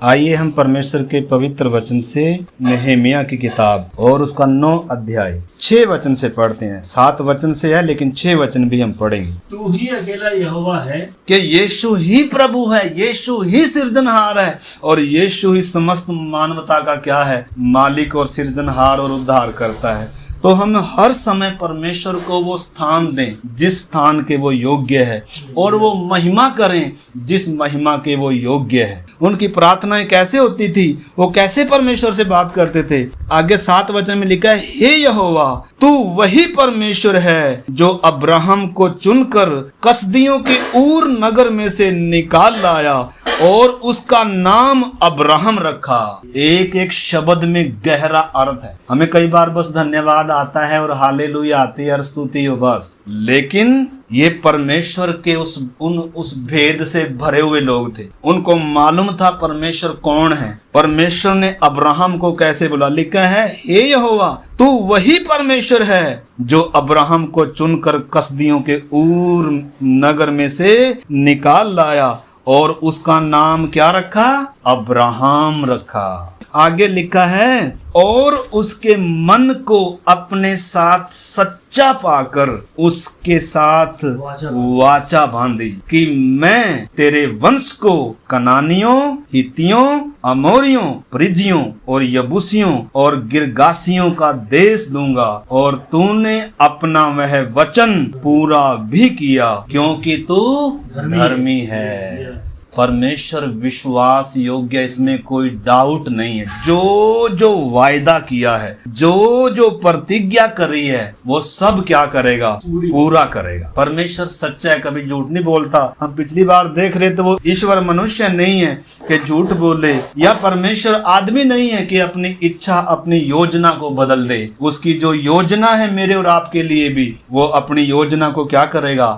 आइए हम परमेश्वर के पवित्र वचन से नहमिया की किताब और उसका 9 अध्याय 6 वचन से पढ़ते हैं। 7 वचन से है लेकिन 6 वचन भी हम पढ़ेंगे। तू ही अकेला यहोवा है कि यीशु ही प्रभु है, यीशु ही सृजनहार है और यीशु ही समस्त मानवता का क्या है, मालिक और सृजनहार और उद्धार करता है। तो हम हर समय परमेश्वर को वो स्थान दें जिस स्थान के वो योग्य है और वो महिमा करें जिस महिमा के वो योग्य है। उनकी प्रार्थनाएं कैसे होती थी, वो कैसे परमेश्वर से बात करते थे। आगे 7 वचन में लिखा है, हे यहोवा तू वही परमेश्वर है जो अब्राहम को चुनकर कसदियों के ऊर नगर में से निकाल लाया और उसका नाम अब्राहम रखा। एक एक शब्द में गहरा अर्थ है। हमें कई बार बस धन्यवाद आता है और हालेलुया आती है और स्तुति हो बस, लेकिन ये परमेश्वर के उस भेद से भरे हुए लोग थे। उनको मालूम था परमेश्वर कौन है। परमेश्वर ने अब्राहम को कैसे बुला, लिखा है, हे यहोवा तू वही परमेश्वर है जो अब्राहम को चुनकर कसदियों के ऊर नगर में से निकाल लाया और उसका नाम क्या रखा, अब्राहम रखा। आगे लिखा है, और उसके मन को अपने साथ सच्चा पाकर उसके साथ वाचा बांधी कि मैं तेरे वंश को कनानियों, हित्तियों, अमोरियों, परिज्जियों और यबूसियों और गिरगासियों का देश दूंगा। और तूने अपना वह वचन पूरा भी किया क्योंकि तू धर्मी है। परमेश्वर विश्वास योग्य, इसमें कोई डाउट नहीं है। जो वायदा किया है, जो प्रतिज्ञा करी है, वो सब क्या करेगा, पूरा करेगा। परमेश्वर सच्चा है, कभी झूठ नहीं बोलता। हम पिछली बार देख रहे थे, वो ईश्वर मनुष्य नहीं है कि झूठ बोले, या परमेश्वर आदमी नहीं है कि अपनी इच्छा, अपनी योजना को बदल दे। उसकी जो योजना है मेरे और आपके लिए भी, वो अपनी योजना को क्या करेगा,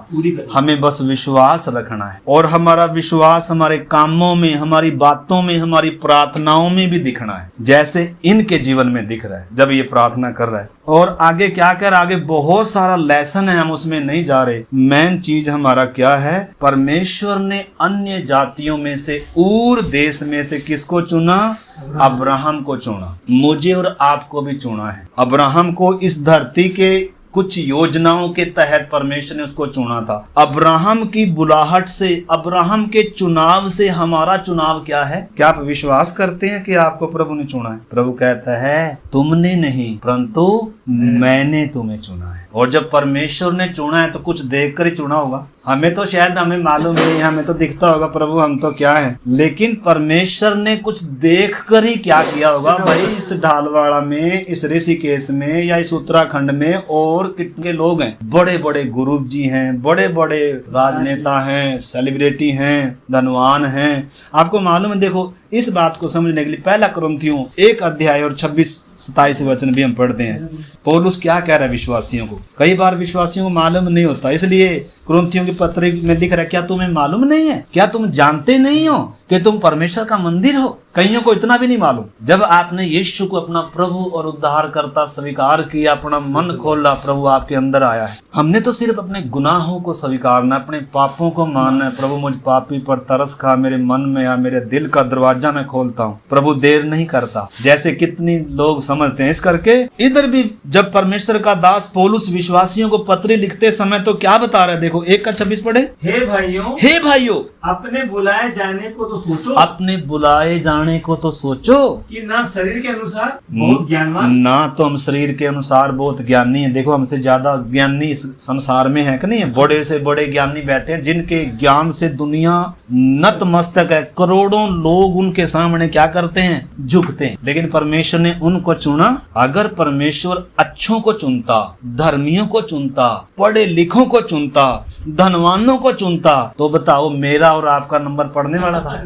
हमें बस विश्वास रखना है। और हमारा विश्वास हमारे कामों में, हमारी बातों में, हमारी प्रार्थनाओं में भी दिखना है, जैसे इनके जीवन में दिख रहा है जब ये प्रार्थना कर रहा है। और आगे क्या कर, आगे बहुत सारा लेसन है, हम उसमें नहीं जा रहे। मेन चीज हमारा क्या है, परमेश्वर ने अन्य जातियों में से, ऊर देश में से किसको चुना, अब्राहम को चुना। मुझे और आपको भी चुना है। अब्राहम को इस धरती के कुछ योजनाओं के तहत परमेश्वर ने उसको चुना था। अब्राहम की बुलाहट से, अब्राहम के चुनाव से हमारा चुनाव क्या है? क्या आप विश्वास करते हैं कि आपको प्रभु ने चुना है? प्रभु कहता है, तुमने नहीं परंतु मैंने तुम्हें चुना है। और जब परमेश्वर ने चुना है तो कुछ देखकर ही चुना होगा। हमें तो शायद हमें मालूम नहीं, हमें तो दिखता होगा प्रभु हम तो क्या है, लेकिन परमेश्वर ने कुछ देखकर ही क्या किया होगा। भाई इस ढालवाड़ा में, इस ऋषिकेश में या इस उत्तराखंड में और कितने लोग हैं, बड़े बड़े गुरु जी हैं, बड़े बड़े राजनेता हैं, सेलिब्रिटी हैं, धनवान हैं। आपको मालूम है, देखो इस बात को समझने के लिए पहला कुरिन्थियों 1 अध्याय और 26-27 वचन भी हम पढ़ते हैं। पौलुस क्या कह रहा है विश्वासियों को। कई बार विश्वासियों को मालूम नहीं होता, इसलिए कुरिन्थियों की पत्री में लिख रहा है, क्या तुम्हें मालूम नहीं है, क्या तुम जानते नहीं हो कि तुम परमेश्वर का मंदिर हो। कईयों को इतना भी नहीं मालूम। जब आपने यीशु को अपना प्रभु और उद्धारकर्ता स्वीकार किया, अपना मन खोला, प्रभु आपके अंदर आया है। हमने तो सिर्फ अपने गुनाहों को स्वीकारना, अपने पापों को मानना है। प्रभु मुझ पापी पर तरस खा, मेरे मन में आ, मेरे दिल का दरवाजा मैं खोलता हूँ। प्रभु देर नहीं करता, जैसे कितनी लोग समझते हैं। इस करके इधर भी जब परमेश्वर का दास पौलुस विश्वासियों को पत्री लिखते समय तो क्या बता रहे, देखो 1:26 पढ़े। हे भाइयों अपने बुलाए जाने को तो सोचो, अपने बुलाए जाने को तो सोचो कि ना शरीर के अनुसार बहुत ज्ञानवान, ना तो हम शरीर के अनुसार बहुत ज्ञानी हैं। देखो हमसे ज्यादा ज्ञानी इस संसार में है कि नहीं है? बड़े से बड़े ज्ञानी बैठे हैं जिनके ज्ञान से दुनिया नतमस्तक है। करोड़ों लोग उनके सामने क्या करते हैं, झुकते हैं। लेकिन परमेश्वर ने उनको चुना। अगर परमेश्वर अच्छों को चुनता, धर्मियों को चुनता, पढ़े लिखों को चुनता, धनवानों को चुनता, तो बताओ मेरा और आपका नंबर पढ़ने वाला था?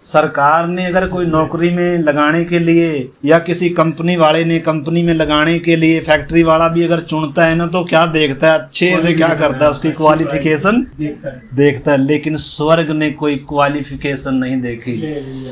सरकार ने अगर कोई नौकरी में लगाने के लिए, या किसी कंपनी वाले ने कंपनी में लगाने के लिए, फैक्ट्री वाला भी अगर चुनता है ना, तो क्या देखता है, अच्छे से क्या करता है, उसकी क्वालिफिकेशन देखता है। लेकिन स्वर्ग ने कोई क्वालिफिकेशन नहीं देखी,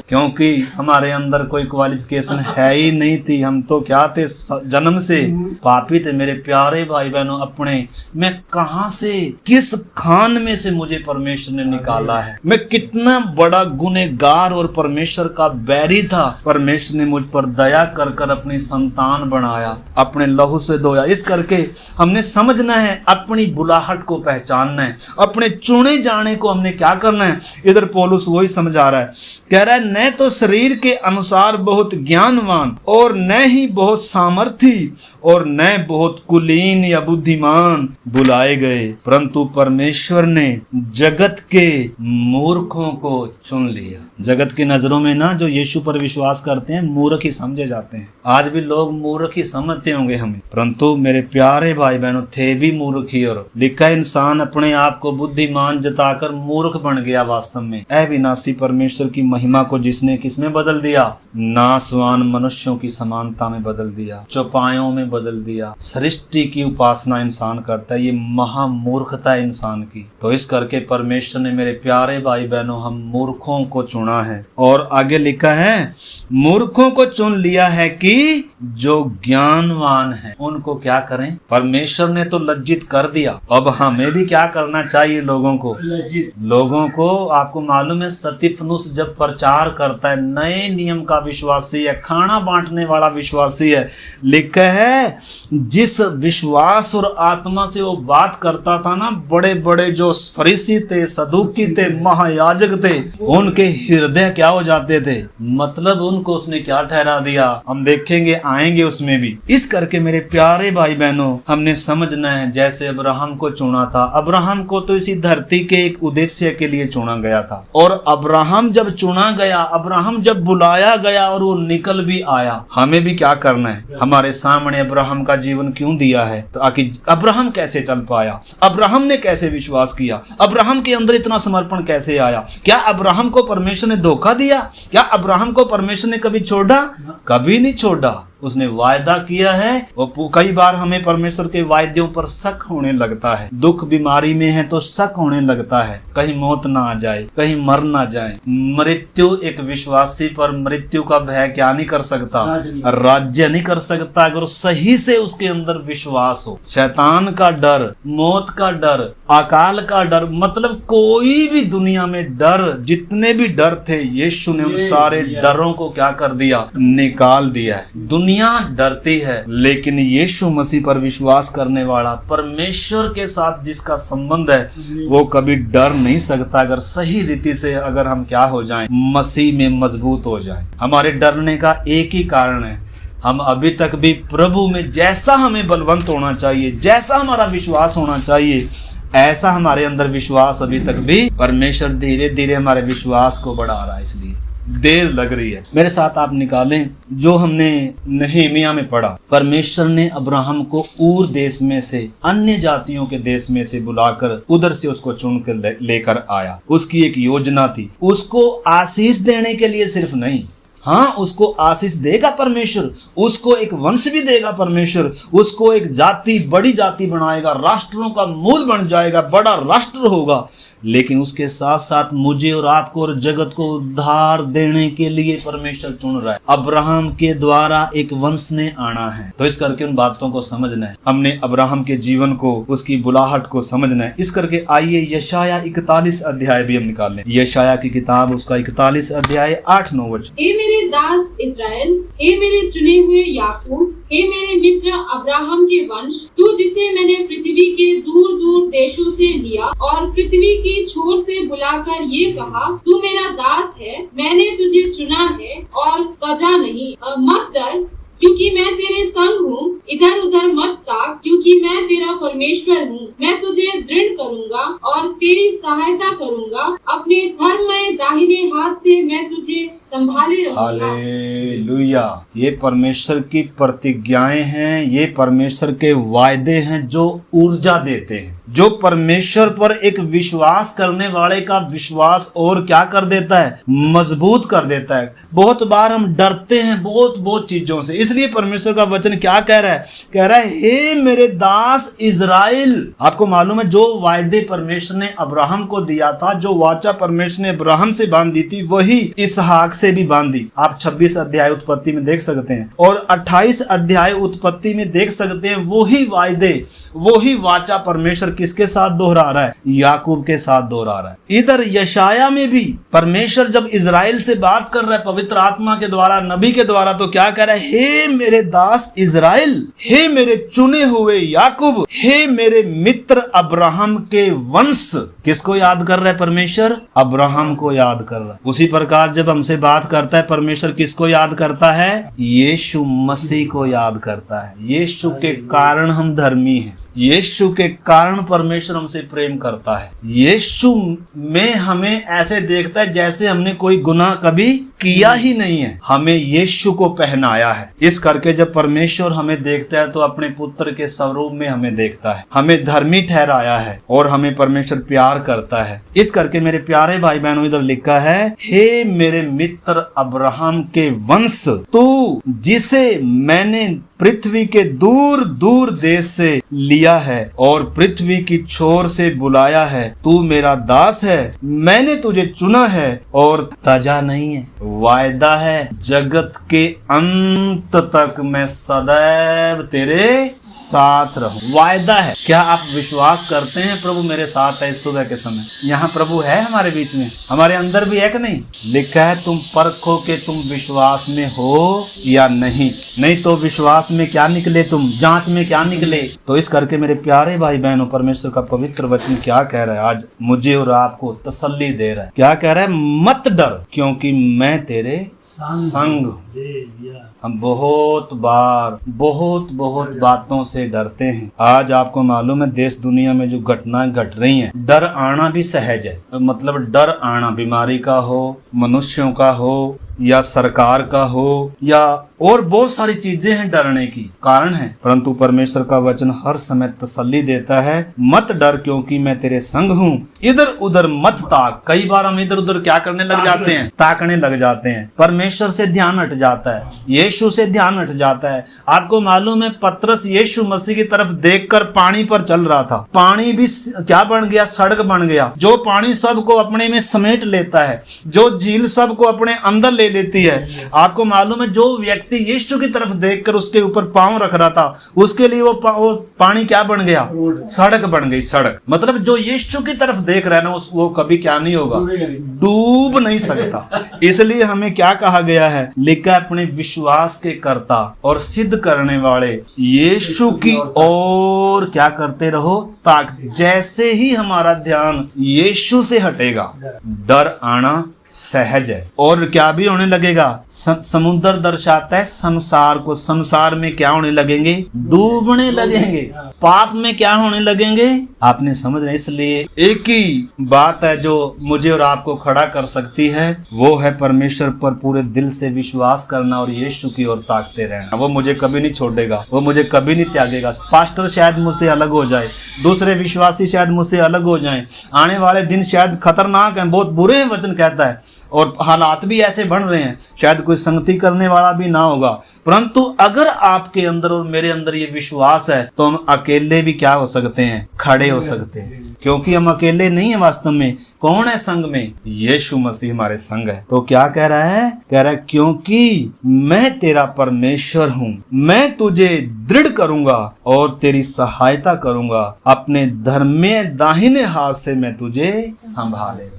क्योंकि हमारे अंदर कोई क्वालिफिकेशन है ही नहीं थी। हम तो क्या थे, जन्म से पापी थे। मेरे प्यारे भाई बहनों, अपने मैं कहां से, किस खान में से मुझे परमेश्वर ने निकाला है। मैं कितना बड़ा गुनहगार और परमेश्वर का बैरी था, परमेश्वर ने मुझ पर दया कर कर अपनी संतान बनाया, अपने लहू से धोया। इस करके हमने समझना है, अपनी बुलाहट को पहचानना है, अपने चुने जाने को हमने क्या करना है। इधर पौलुस वही समझा रहा है, कह रहा है न तो शरीर के अनुसार बहुत ज्ञानवान और न ही बहुत सामर्थी और न बहुत कुलीन या बुद्धिमान बुलाए गए, परंतु परमेश्वर ने जगत के मूर्खों को चुन लिया। जगत की नजरों में ना जो यीशु पर विश्वास करते हैं मूर्ख ही समझे जाते हैं। आज भी लोग मूर्ख ही समझते होंगे हमें, परंतु मेरे प्यारे भाई बहनों थे भी मूर्ख ही। और लिखा इंसान अपने आप को बुद्धिमान जताकर मूर्ख बन गया। वास्तव में अविनाशी परमेश्वर की महिमा को जिसने किसमें बदल दिया, नासवान मनुष्यों की समानता में बदल दिया, चौपायों में बदल दिया। सृष्टि की उपासना इंसान करता है, ये महामूर्खता है इंसान की। तो इस करके परमेश्वर ने मेरे प्यारे भाई बहनों हम मूर्खों को चुना है। और आगे लिखा है मूर्खों को चुन लिया है कि जो ज्ञानवान है उनको क्या करें। परमेश्वर ने तो लज्जित कर दिया, अब हमें भी क्या करना चाहिए, लोगों को लज्जित। लोगों को आपको मालूम है स्तिफनुस जब प्रचार करता है, नए नियम का विश्वासी है, खाना बांटने वाला विश्वासी है, लिखा है जिस विश्वास और आत्मा से वो बात करता था ना, बड़े बड़े जो फरीसी थे, सदूकी थे, महायाजक थे, उनके हृदय क्या हो जाते थे, मतलब उनको उसने क्या ठहरा दिया। हम देखेंगे, आएंगे उसमें भी। इस करके मेरे प्यारे भाई बहनों हमने समझना है, जैसे अब्राहम को चुना था, अब्राहम को तो इसी धरती के एक उद्देश्य के लिए चुना गया था। और अब्राहम जब चुना गया, अब्राहम जब बुलाया गया और वो निकल भी आया, हमें भी क्या करना है। हमारे सामने अब्राहम का जीवन क्यों दिया है, ताकि अब्राहम कैसे चल पाया, अब्राहम ने कैसे विश्वास किया, अब्राहम के अंदर इतना समर्पण कैसे आया। क्या अब्राहम को परमेश्वर ने धोखा दिया? क्या अब्राहम को परमेश्वर ने कभी छोड़ा? कभी नहीं छोड़ा। उसने वायदा किया है। और कई बार हमें परमेश्वर के वायदों पर शक होने लगता है। दुख बीमारी में है तो शक होने लगता है, कहीं मौत ना आ जाए, कहीं मर ना जाए। मृत्यु एक विश्वासी पर मृत्यु का भय क्या नहीं कर सकता, राज्य नहीं कर सकता, अगर सही से उसके अंदर विश्वास हो। शैतान का डर, मौत का डर, अकाल का डर, मतलब कोई भी दुनिया में डर, जितने भी डर थे, यीशु ने उन सारे डरों को क्या कर दिया, निकाल दिया है। दुनिया डरती है, लेकिन यीशु मसीह पर विश्वास करने वाला, परमेश्वर के साथ जिसका संबंध है, वो कभी डर नहीं सकता। अगर सही रीति से अगर हम क्या हो जाएं, मसीह में मजबूत हो जाएं। हमारे डरने का एक ही कारण है, हम अभी तक भी प्रभु में जैसा हमें बलवंत होना चाहिए, जैसा हमारा विश्वास होना चाहिए, ऐसा हमारे अंदर विश्वास अभी तक भी, परमेश्वर धीरे धीरे हमारे विश्वास को बढ़ा रहा है, इसलिए देर लग रही है। मेरे साथ आप निकालें जो हमने नहमीया में पढ़ा। परमेश्वर ने अब्राहम को ऊर देश में से, अन्य जातियों के देश में से बुलाकर उधर से उसको चुन कर लेकर आया। उसकी एक योजना थी, उसको आशीष देने के लिए सिर्फ नहीं, हाँ उसको आशीष देगा परमेश्वर, उसको एक वंश भी देगा परमेश्वर, उसको एक जाति, बड़ी जाति बनाएगा, राष्ट्रों का मूल बन जाएगा, बड़ा राष्ट्र होगा। लेकिन उसके साथ साथ मुझे और आपको और जगत को उद्धार देने के लिए परमेश्वर चुन रहा है। अब्राहम के द्वारा एक वंश ने आना है। तो इस करके उन बातों को समझना है, हमने अब्राहम के जीवन को, उसकी बुलाहट को समझना है। इस करके आइए यशाया 41 अध्याय भी हम निकाल लें। यशाया की किताब, उसका 41 अध्याय 8-9 वचन। हे मेरे दास इस्राएल, हे मेरे चुने हुए याकूब, हे मेरे मित्र अब्राहम के वंश, तू जिसे मैंने पृथ्वी के दूर दूर देशों से लिया और पृथ्वी की छोर से बुलाकर ये कहा, तू मेरा दास है, मैंने तुझे चुना है और तजा नहीं। मत डर, क्योंकि मैं तेरे संग हूँ, इधर उधर मत ताक, क्योंकि मैं तेरा परमेश्वर हूँ। मैं तुझे दृढ़ करूँगा और तेरी सहायता करूँगा, अपने धर्ममय दाहिने हाथ से मैं तुझे संभाले रहूँगा। हालेलुया। ये परमेश्वर की प्रतिज्ञाएं हैं, ये परमेश्वर के वायदे हैं जो ऊर्जा देते हैं, जो परमेश्वर पर एक विश्वास करने वाले का विश्वास और क्या कर देता है, मजबूत कर देता है। बहुत बार हम डरते हैं बहुत चीजों से, इसलिए परमेश्वर का वचन क्या कह रहा है, कह रहा है हे मेरे दास इज़राइल। आपको मालूम है जो वायदे परमेश्वर ने अब्राहम को दिया था, जो वाचा परमेश्वर ने अब्राहम से बांध दी थी, वही इसहाक से भी बांधी। आप 26 अध्याय उत्पत्ति में देख सकते हैं और 28 अध्याय उत्पत्ति में देख सकते हैं। वही वायदे, वही वाचा परमेश्वर किसके साथ दोहरा रहा है? याकूब के साथ दोहरा रहा है। इधर यशाया में भी परमेश्वर जब इजराइल से बात कर रहा है पवित्र आत्मा के द्वारा, नबी के द्वारा, तो क्या कह रहा है? हे मेरे दास इजराइल, हे मेरे चुने हुए याकूब, हे मेरे मित्र अब्राहम के वंश। किसको याद कर रहा है परमेश्वर? अब्राहम को याद कर रहा है। उसी प्रकार जब हमसे बात करता है परमेश्वर, किसको याद करता है? यीशु मसीह को याद करता है। यीशु के कारण हम धर्मी हैं, यीशु के कारण परमेश्वर हमसे प्रेम करता है। यीशु में हमें ऐसे देखता है जैसे हमने कोई गुनाह कभी किया ही नहीं है, हमें यीशु को पहनाया है। इस करके जब परमेश्वर हमें देखता है तो अपने पुत्र के स्वरूप में हमें देखता है, हमें धर्मी ठहराया है और हमें परमेश्वर प्यार करता है। इस करके मेरे प्यारे भाई बहनों, इधर लिखा है, हे मेरे मित्र अब्राहम के वंश, तू जिसे मैंने पृथ्वी के दूर दूर देश से लिया है और पृथ्वी की छोर से बुलाया है, तू मेरा दास है, मैंने तुझे चुना है और तजा नहीं है। वायदा है, जगत के अंत तक मैं सदैव तेरे साथ रहूं। वायदा है। क्या आप विश्वास करते हैं प्रभु मेरे साथ है? इस सुबह के समय यहाँ प्रभु है हमारे बीच में, हमारे अंदर भी है कि नहीं? लिखा है, तुम परखो कि तुम विश्वास में हो या नहीं। नहीं तो विश्वास में क्या निकले, तुम जांच में क्या निकले। तो इस करके मेरे प्यारे भाई बहनों, परमेश्वर का पवित्र वचन क्या कह रहा है? आज मुझे और आपको तसल्ली दे रहा है। क्या कह रहा है? मत डर, क्योंकि मैं तेरे संग हूं। हम बहुत बार बहुत बातों से डरते हैं। आज आपको मालूम है देश दुनिया में जो घटनाएं घट रही हैं, डर आना भी सहज है। मतलब डर आना बीमारी का हो, मनुष्यों का हो, या सरकार का हो, या और बहुत सारी चीजें हैं डरने की कारण है। परंतु परमेश्वर का वचन हर समय तसल्ली देता है, मत डर क्योंकि मैं तेरे संग हूँ। इधर उधर मत ताक। कई बार हम इधर उधर क्या करने लग जाते हैं? ताकने लग जाते हैं। परमेश्वर से ध्यान हट जाता है, यीशु से ध्यान हट जाता है। आपको मालूम है पतरस यीशु मसीह की तरफ देखकर पानी पर चल रहा था, पानी भी क्या बन गया? सड़क बन गया। जो पानी सबको अपने में समेट लेता है, जो झील सबको अपने अंदर ले लेती है। आपको मालूम है जो व्यक्ति यीशु की तरफ देखकर उसके ऊपर पांव रख रहा था, उसके लिए वो पानी क्या बन गया? सड़क बन गई। सड़क मतलब जो यीशु की तरफ देख रहा है ना, वो कभी क्या नहीं होगा? डूब नहीं सकता। इसलिए हमें क्या कहा गया है? लिखा है, अपने विश्वास के कर्ता और सिद्ध करने वाले यीशु की ओर क्या करते रहो ताक। जैसे ही हमारा ध्यान यीशु से हटेगा, डर आना सहज है। और क्या भी होने लगेगा? समुद्र दर्शाता है संसार को। संसार में क्या होने लगेंगे? डूबने लगेंगे। पाप में क्या होने लगेंगे? आपने समझ रहे? इसलिए एक ही बात है जो मुझे और आपको खड़ा कर सकती है, वो है परमेश्वर पर पूरे दिल से विश्वास करना और यीशु की ओर ताकते रहना। वो मुझे कभी नहीं छोड़ेगा, वो मुझे कभी नहीं त्यागेगा। पास्टर शायद मुझसे अलग हो जाए, दूसरे विश्वासी शायद मुझसे अलग हो जाएं, आने वाले दिन शायद खतरनाक हैं, बहुत बुरे वचन कहता है, और हालात भी ऐसे बन रहे हैं, शायद कोई संगति करने वाला भी ना होगा। परंतु अगर आपके अंदर और मेरे अंदर ये विश्वास है तो हम अकेले भी क्या हो सकते हैं? खड़े हो सकते हैं। क्योंकि हम अकेले नहीं है वास्तव में। कौन है संग में? यीशु मसीह हमारे संग है। तो क्या कह रहा है? कह रहा है, क्योंकि मैं तेरा परमेश्वर हूँ, मैं तुझे दृढ़ करूंगा और तेरी सहायता करूंगा, अपने धर्मे दाहिने हाथ से मैं तुझे संभाले।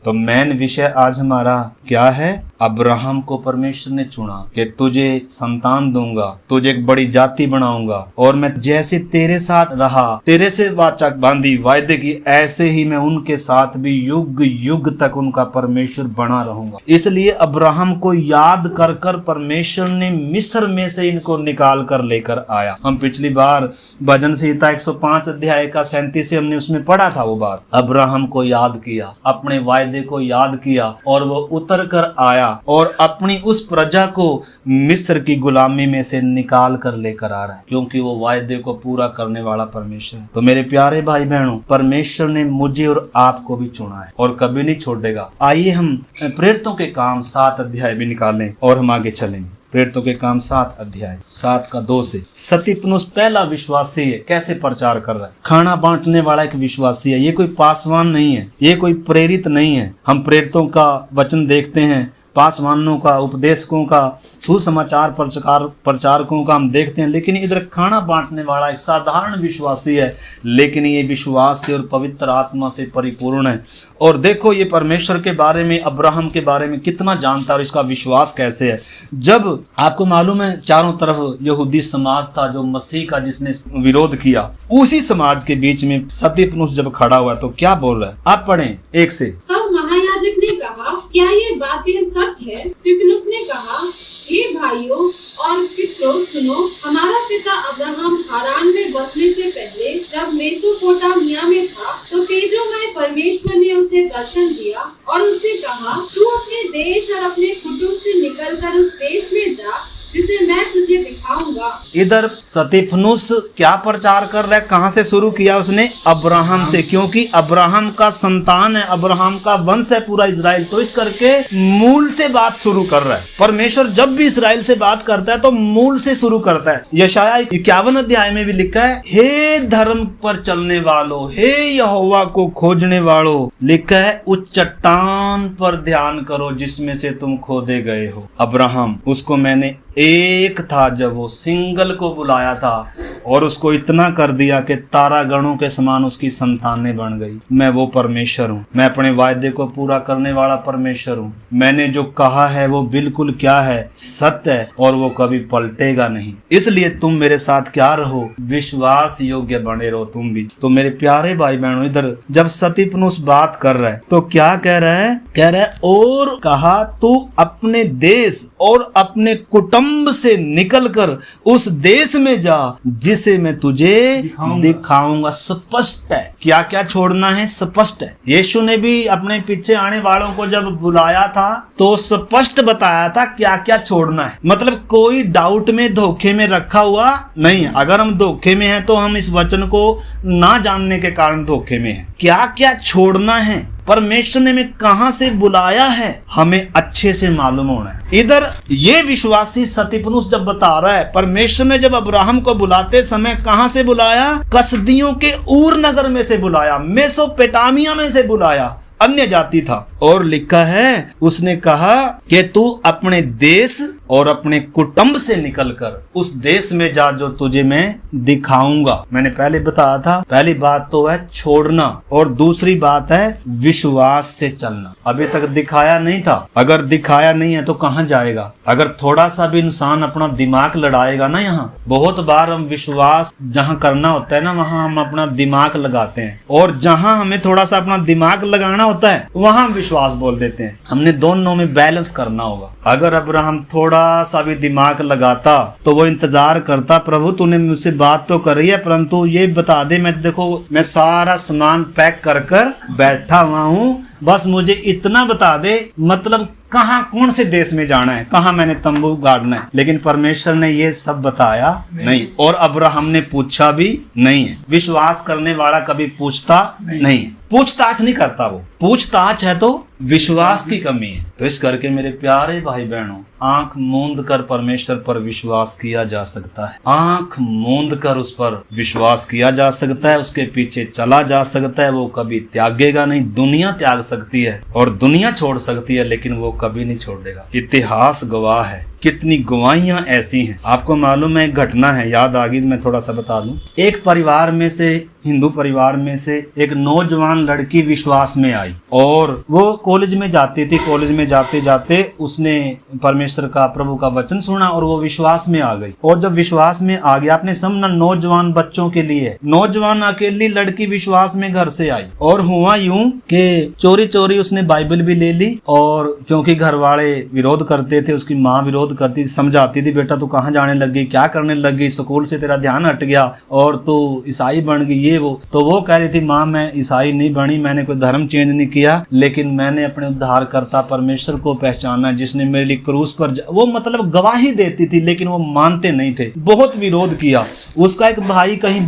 तो मेन विषय आज हमारा क्या है? अब्राहम को परमेश्वर ने चुना कि तुझे संतान दूंगा, तुझे एक बड़ी जाति बनाऊंगा, और मैं जैसे तेरे साथ रहा, तेरे से वाचा बांधी, वायदे की, ऐसे ही मैं उनके साथ भी युग युग तक उनका परमेश्वर बना रहूंगा। इसलिए अब्राहम को याद कर कर परमेश्वर ने मिस्र में से इनको निकाल कर लेकर आया। हम पिछली बार भजन संहिता 105 अध्याय का 37 से हमने उसमें पढ़ा था वो बात। अब्राहम को याद किया, अपने वायदे को याद किया, और वो उतर कर आया और अपनी उस प्रजा को मिस्र की गुलामी में से निकाल कर लेकर आ रहा है, क्योंकि वो वायदे को पूरा करने वाला परमेश्वर है। तो मेरे प्यारे भाई बहनों, परमेश्वर ने मुझे और आपको भी चुना है और कभी नहीं छोड़ेगा। आइए हम प्रेरितों के काम 7 अध्याय भी निकालें और हम आगे चलेंगे। प्रेरितों के काम 7 अध्याय 7 का 2 से। स्तिफनुस पहला विश्वासी है। कैसे प्रचार कर रहा है? खाना बांटने वाला एक विश्वासी है। ये कोई पासवान नहीं है, ये कोई प्रेरित नहीं है। हम प्रेरितों का वचन देखते हैं, पासवानों का, उपदेशकों का, सुसमाचार प्रचारकों का हम देखते हैं, लेकिन इधर खाना बांटने वाला एक साधारण विश्वासी है, लेकिन ये विश्वास से और पवित्र आत्मा से परिपूर्ण है। और देखो ये परमेश्वर के बारे में, अब्राहम के बारे में कितना जानता है और इसका विश्वास कैसे है। जब आपको मालूम है चारों तरफ यहूदी समाज था जो मसीह का जिसने विरोध किया, उसी समाज के बीच में स्तिफनुस जब खड़ा हुआ तो क्या बोल रहा है, आप पढ़ें 1 से। तब महायाजक ने कहा, क्या ये बातें सच है? स्तिफनुस ने कहा, हे भाइयों और पितरों, सुनो, हमारा पिता अब्राहम हारान में बसने से पहले जब मेसोपोटामिया में था, तो तेजोमय परमेश्वर ने उसे दर्शन दिया और उससे कहा, तू अपने देश और अपने कुटुंब से निकलकर उस देश में जा जिसे मैं तुझे दिखाऊंगा। इधर स्तिफनुस क्या प्रचार कर रहा है, कहाँ से शुरू किया उसने? अब्राहम से, क्योंकि अब्राहम का संतान है, अब्राहम का वंश है पूरा इजराइल, तो इस करके मूल से बात शुरू कर रहा है। परमेश्वर जब भी इजराइल से बात करता है तो मूल से शुरू करता है। यशाया 51 अध्याय में भी लिखा है, हे धर्म पर चलने वालों, हे यहोवा को खोजने वालों, लिखा है उस चट्टान पर ध्यान करो जिसमें से तुम खोदे गए हो। अब्राहम, उसको मैंने एक था जब वो सिंगल को बुलाया था और उसको इतना कर दिया कि तारागणों के समान उसकी संतानें बन गई। मैं वो परमेश्वर हूँ, मैं अपने वायदे को पूरा करने वाला परमेश्वर हूँ। मैंने जो कहा है वो बिल्कुल क्या है, सत्य है और वो कभी पलटेगा नहीं। इसलिए तुम मेरे साथ क्या रहो, विश्वास योग्य बने रहो तुम भी। तो मेरे प्यारे भाई बहनों, इधर जब स्तिफनुस बात कर रहा है तो क्या कह रहा है? कह रहा है और कहा, तू अपने देश और अपने कुटुंब से निकलकर उस देश में जा जिसे मैं तुझे दिखाऊंगा। स्पष्ट है क्या क्या छोड़ना है, स्पष्ट है। यीशु ने भी अपने पीछे आने वालों को जब बुलाया था तो स्पष्ट बताया था क्या क्या छोड़ना है। मतलब कोई डाउट में, धोखे में रखा हुआ नहीं है। अगर हम धोखे में हैं तो हम इस वचन को ना जानने के कारण धोखे में हैं। क्या क्या छोड़ना है, परमेश्वर ने हमें कहां से बुलाया है, हमें अच्छे से मालूम होना है। इधर ये विश्वासी स्तिफनुस जब बता रहा है, परमेश्वर ने जब अब्राहम को बुलाते समय कहां से बुलाया? कसदियों के ऊर नगर में से बुलाया, मेसोपोटामिया में से बुलाया, अन्य जाति था। और लिखा है उसने कहा कि तू अपने देश और अपने कुटुंब से निकलकर उस देश में जा जो तुझे मैं दिखाऊंगा। मैंने पहले बताया था, पहली बात तो है छोड़ना और दूसरी बात है विश्वास से चलना। अभी तक दिखाया नहीं था, अगर दिखाया नहीं है तो कहाँ जाएगा? अगर थोड़ा सा भी इंसान अपना दिमाग लड़ाएगा ना, यहाँ बहुत बार हम विश्वास जहाँ करना होता है ना वहाँ हम अपना दिमाग लगाते हैं, और जहाँ हमें थोड़ा सा अपना दिमाग लगाना होता है वहाँ विश्वास बोल देते हैं। हमने दोनों में बैलेंस करना होगा। अगर अब्राहम थोड़ा सा भी दिमाग लगाता तो वो इंतजार करता, प्रभु तूने मुझसे बात तो करी है परंतु ये बता दे, मैं देखो मैं सारा सामान पैक कर कर बैठा हुआ हूँ, बस मुझे इतना बता दे, मतलब कहाँ कौन से देश में जाना है, कहाँ मैंने तंबू गाड़ना है। लेकिन परमेश्वर ने ये सब बताया नहीं और अब्राहम ने पूछा भी नहीं है। विश्वास करने वाला कभी पूछता नहीं है, पूछताछ नहीं करता। वो पूछताछ है तो विश्वास की कमी है। तो इस करके मेरे प्यारे भाई बहनों, आंख मूंद कर परमेश्वर पर विश्वास किया जा सकता है। आंख मूंद कर उस पर विश्वास किया जा सकता है, उसके पीछे चला जा सकता है। वो कभी त्यागेगा नहीं। दुनिया त्याग सकती है और दुनिया छोड़ सकती है, लेकिन वो कभी नहीं छोड़ देगा। इतिहास गवाह है, कितनी गवाहियां ऐसी हैं। आपको मालूम है, एक घटना है, याद आ गई, मैं थोड़ा सा बता दूं। एक परिवार में से, हिंदू परिवार में से एक नौजवान लड़की विश्वास में आई और वो कॉलेज में जाती थी। कॉलेज में जाते जाते उसने परमेश्वर का, प्रभु का वचन सुना और वो विश्वास में आ गई। और जब विश्वास में आ गया, आपने समझना नौजवान बच्चों के लिए, नौजवान अकेली लड़की विश्वास में घर से आई और हुआ यूं कि चोरी चोरी उसने बाइबल भी ले ली। और क्योंकि घर वाले विरोध करते थे, उसकी माँ विरोध करती, समझाती थी, बेटा तू कहाँ जाने लगी, क्या करने लगी, स्कूल से तेरा ध्यान हट गया और तू ईसाई बन गई, ये वो। तो वो कह रही थी, माँ मैं ईसाई नहीं बनी, मैंने कोई धर्म चेंज नहीं किया, लेकिन मैंने अपने उद्धारकर्ता परमेश्वर को पहचाना जिसने मेरे लिए क्रूस पर वो मतलब गवाही देती थी, लेकिन वो मानते नहीं थे, बहुत विरोध किया। उसका एक भाई कहीं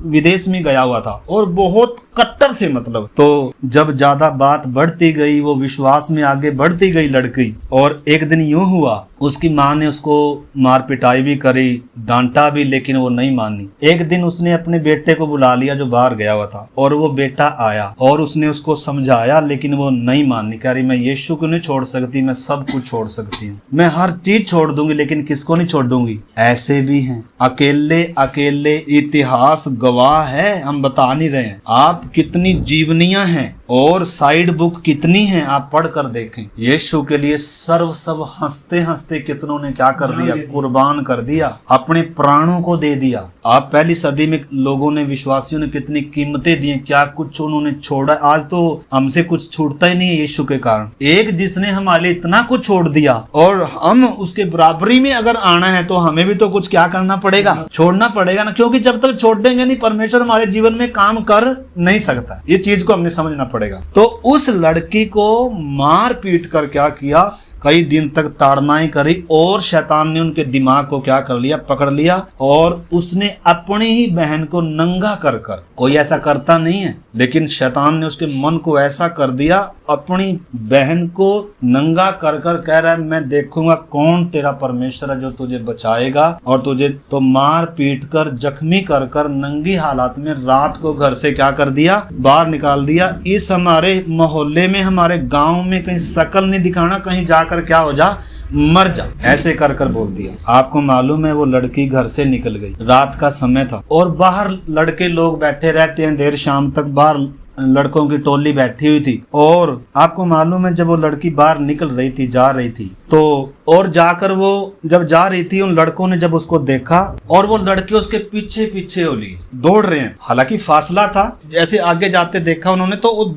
विदेश में गया हुआ था और बहुत कट्टर थे मतलब। तो जब ज्यादा बात बढ़ती गई, वो विश्वास में आगे बढ़ती गई लड़की, और एक दिन यूं हुआ उसकी माँ ने उसको मार पिटाई भी करी, डांटा भी, लेकिन वो नहीं मानी। एक दिन उसने अपने बेटे को बुला लिया जो बाहर गया हुआ था, और वो बेटा आया और उसने उसको समझाया, लेकिन वो नहीं मानी। कह रही मैं यीशु को नहीं छोड़ सकती, मैं सब कुछ छोड़ सकती हूँ, मैं हर चीज छोड़ दूंगी, लेकिन किसको नहीं छोड़ दूंगी। ऐसे भी हैं, अकेले अकेले, इतिहास गवाह है, हम बता नहीं रहे हैं। आप कितनी जीवनियां हैं और साइड बुक कितनी हैं, आप पढ़ कर देखें। यीशु के लिए सब हंसते हंसते कितनों ने क्या कर दिया, कुर्बान कर दिया, अपने प्राणों को दे दिया। आप पहली सदी में लोगों ने, विश्वासियों ने कितनी कीमतें दी, क्या कुछ उन्होंने छोड़ा। आज तो हमसे कुछ छूटता ही नहीं है यीशु के कारण। एक जिसने हमारे लिए इतना कुछ छोड़ दिया, और हम उसके बराबरी में अगर आना है तो हमें भी तो कुछ क्या करना पड़ेगा, छोड़ना पड़ेगा ना, क्योंकि जब तक छोड़ देंगे नहीं, परमेश्वर हमारे जीवन में काम कर नहीं सकता। ये चीज को हमने समझना पड़ेगा। तो उस लड़की को मार पीट कर क्या किया, कई दिन तक ताड़नाएं करी, और शैतान ने उनके दिमाग को क्या कर लिया, पकड़ लिया, और उसने अपनी ही बहन को नंगा कर कर, कोई ऐसा करता नहीं है, लेकिन शैतान ने उसके मन को ऐसा कर दिया, अपनी बहन को नंगा कर कर कह रहा है मैं देखूंगा कौन तेरा परमेश्वर है जो तुझे बचाएगा, और तुझे तो मार पीट कर, जख्मी कर कर, नंगी हालात में रात को घर से क्या कर दिया, बाहर निकाल दिया। इस हमारे मोहल्ले में, हमारे गांव में कहीं शकल नहीं दिखाना, कहीं जाकर क्या हो जा, मर जा, ऐसे कर कर बोल दिया। आपको मालूम है वो लड़की घर से निकल गई, रात का समय था, और बाहर लड़के लोग बैठे रहते हैं देर शाम तक, बाहर लड़कों की टोली बैठी हुई थी। और आपको मालूम है जब वो लड़की बाहर निकल रही थी, जा रही थी, तो और जाकर वो जब जा रही थी, उन लड़कों ने जब उसको देखा, और वो लड़के उसके पीछे पीछे हो लिए, दौड़ रहे हैं, हालांकि फासला था, जैसे आगे जाते देखा उन्होंने, तो वो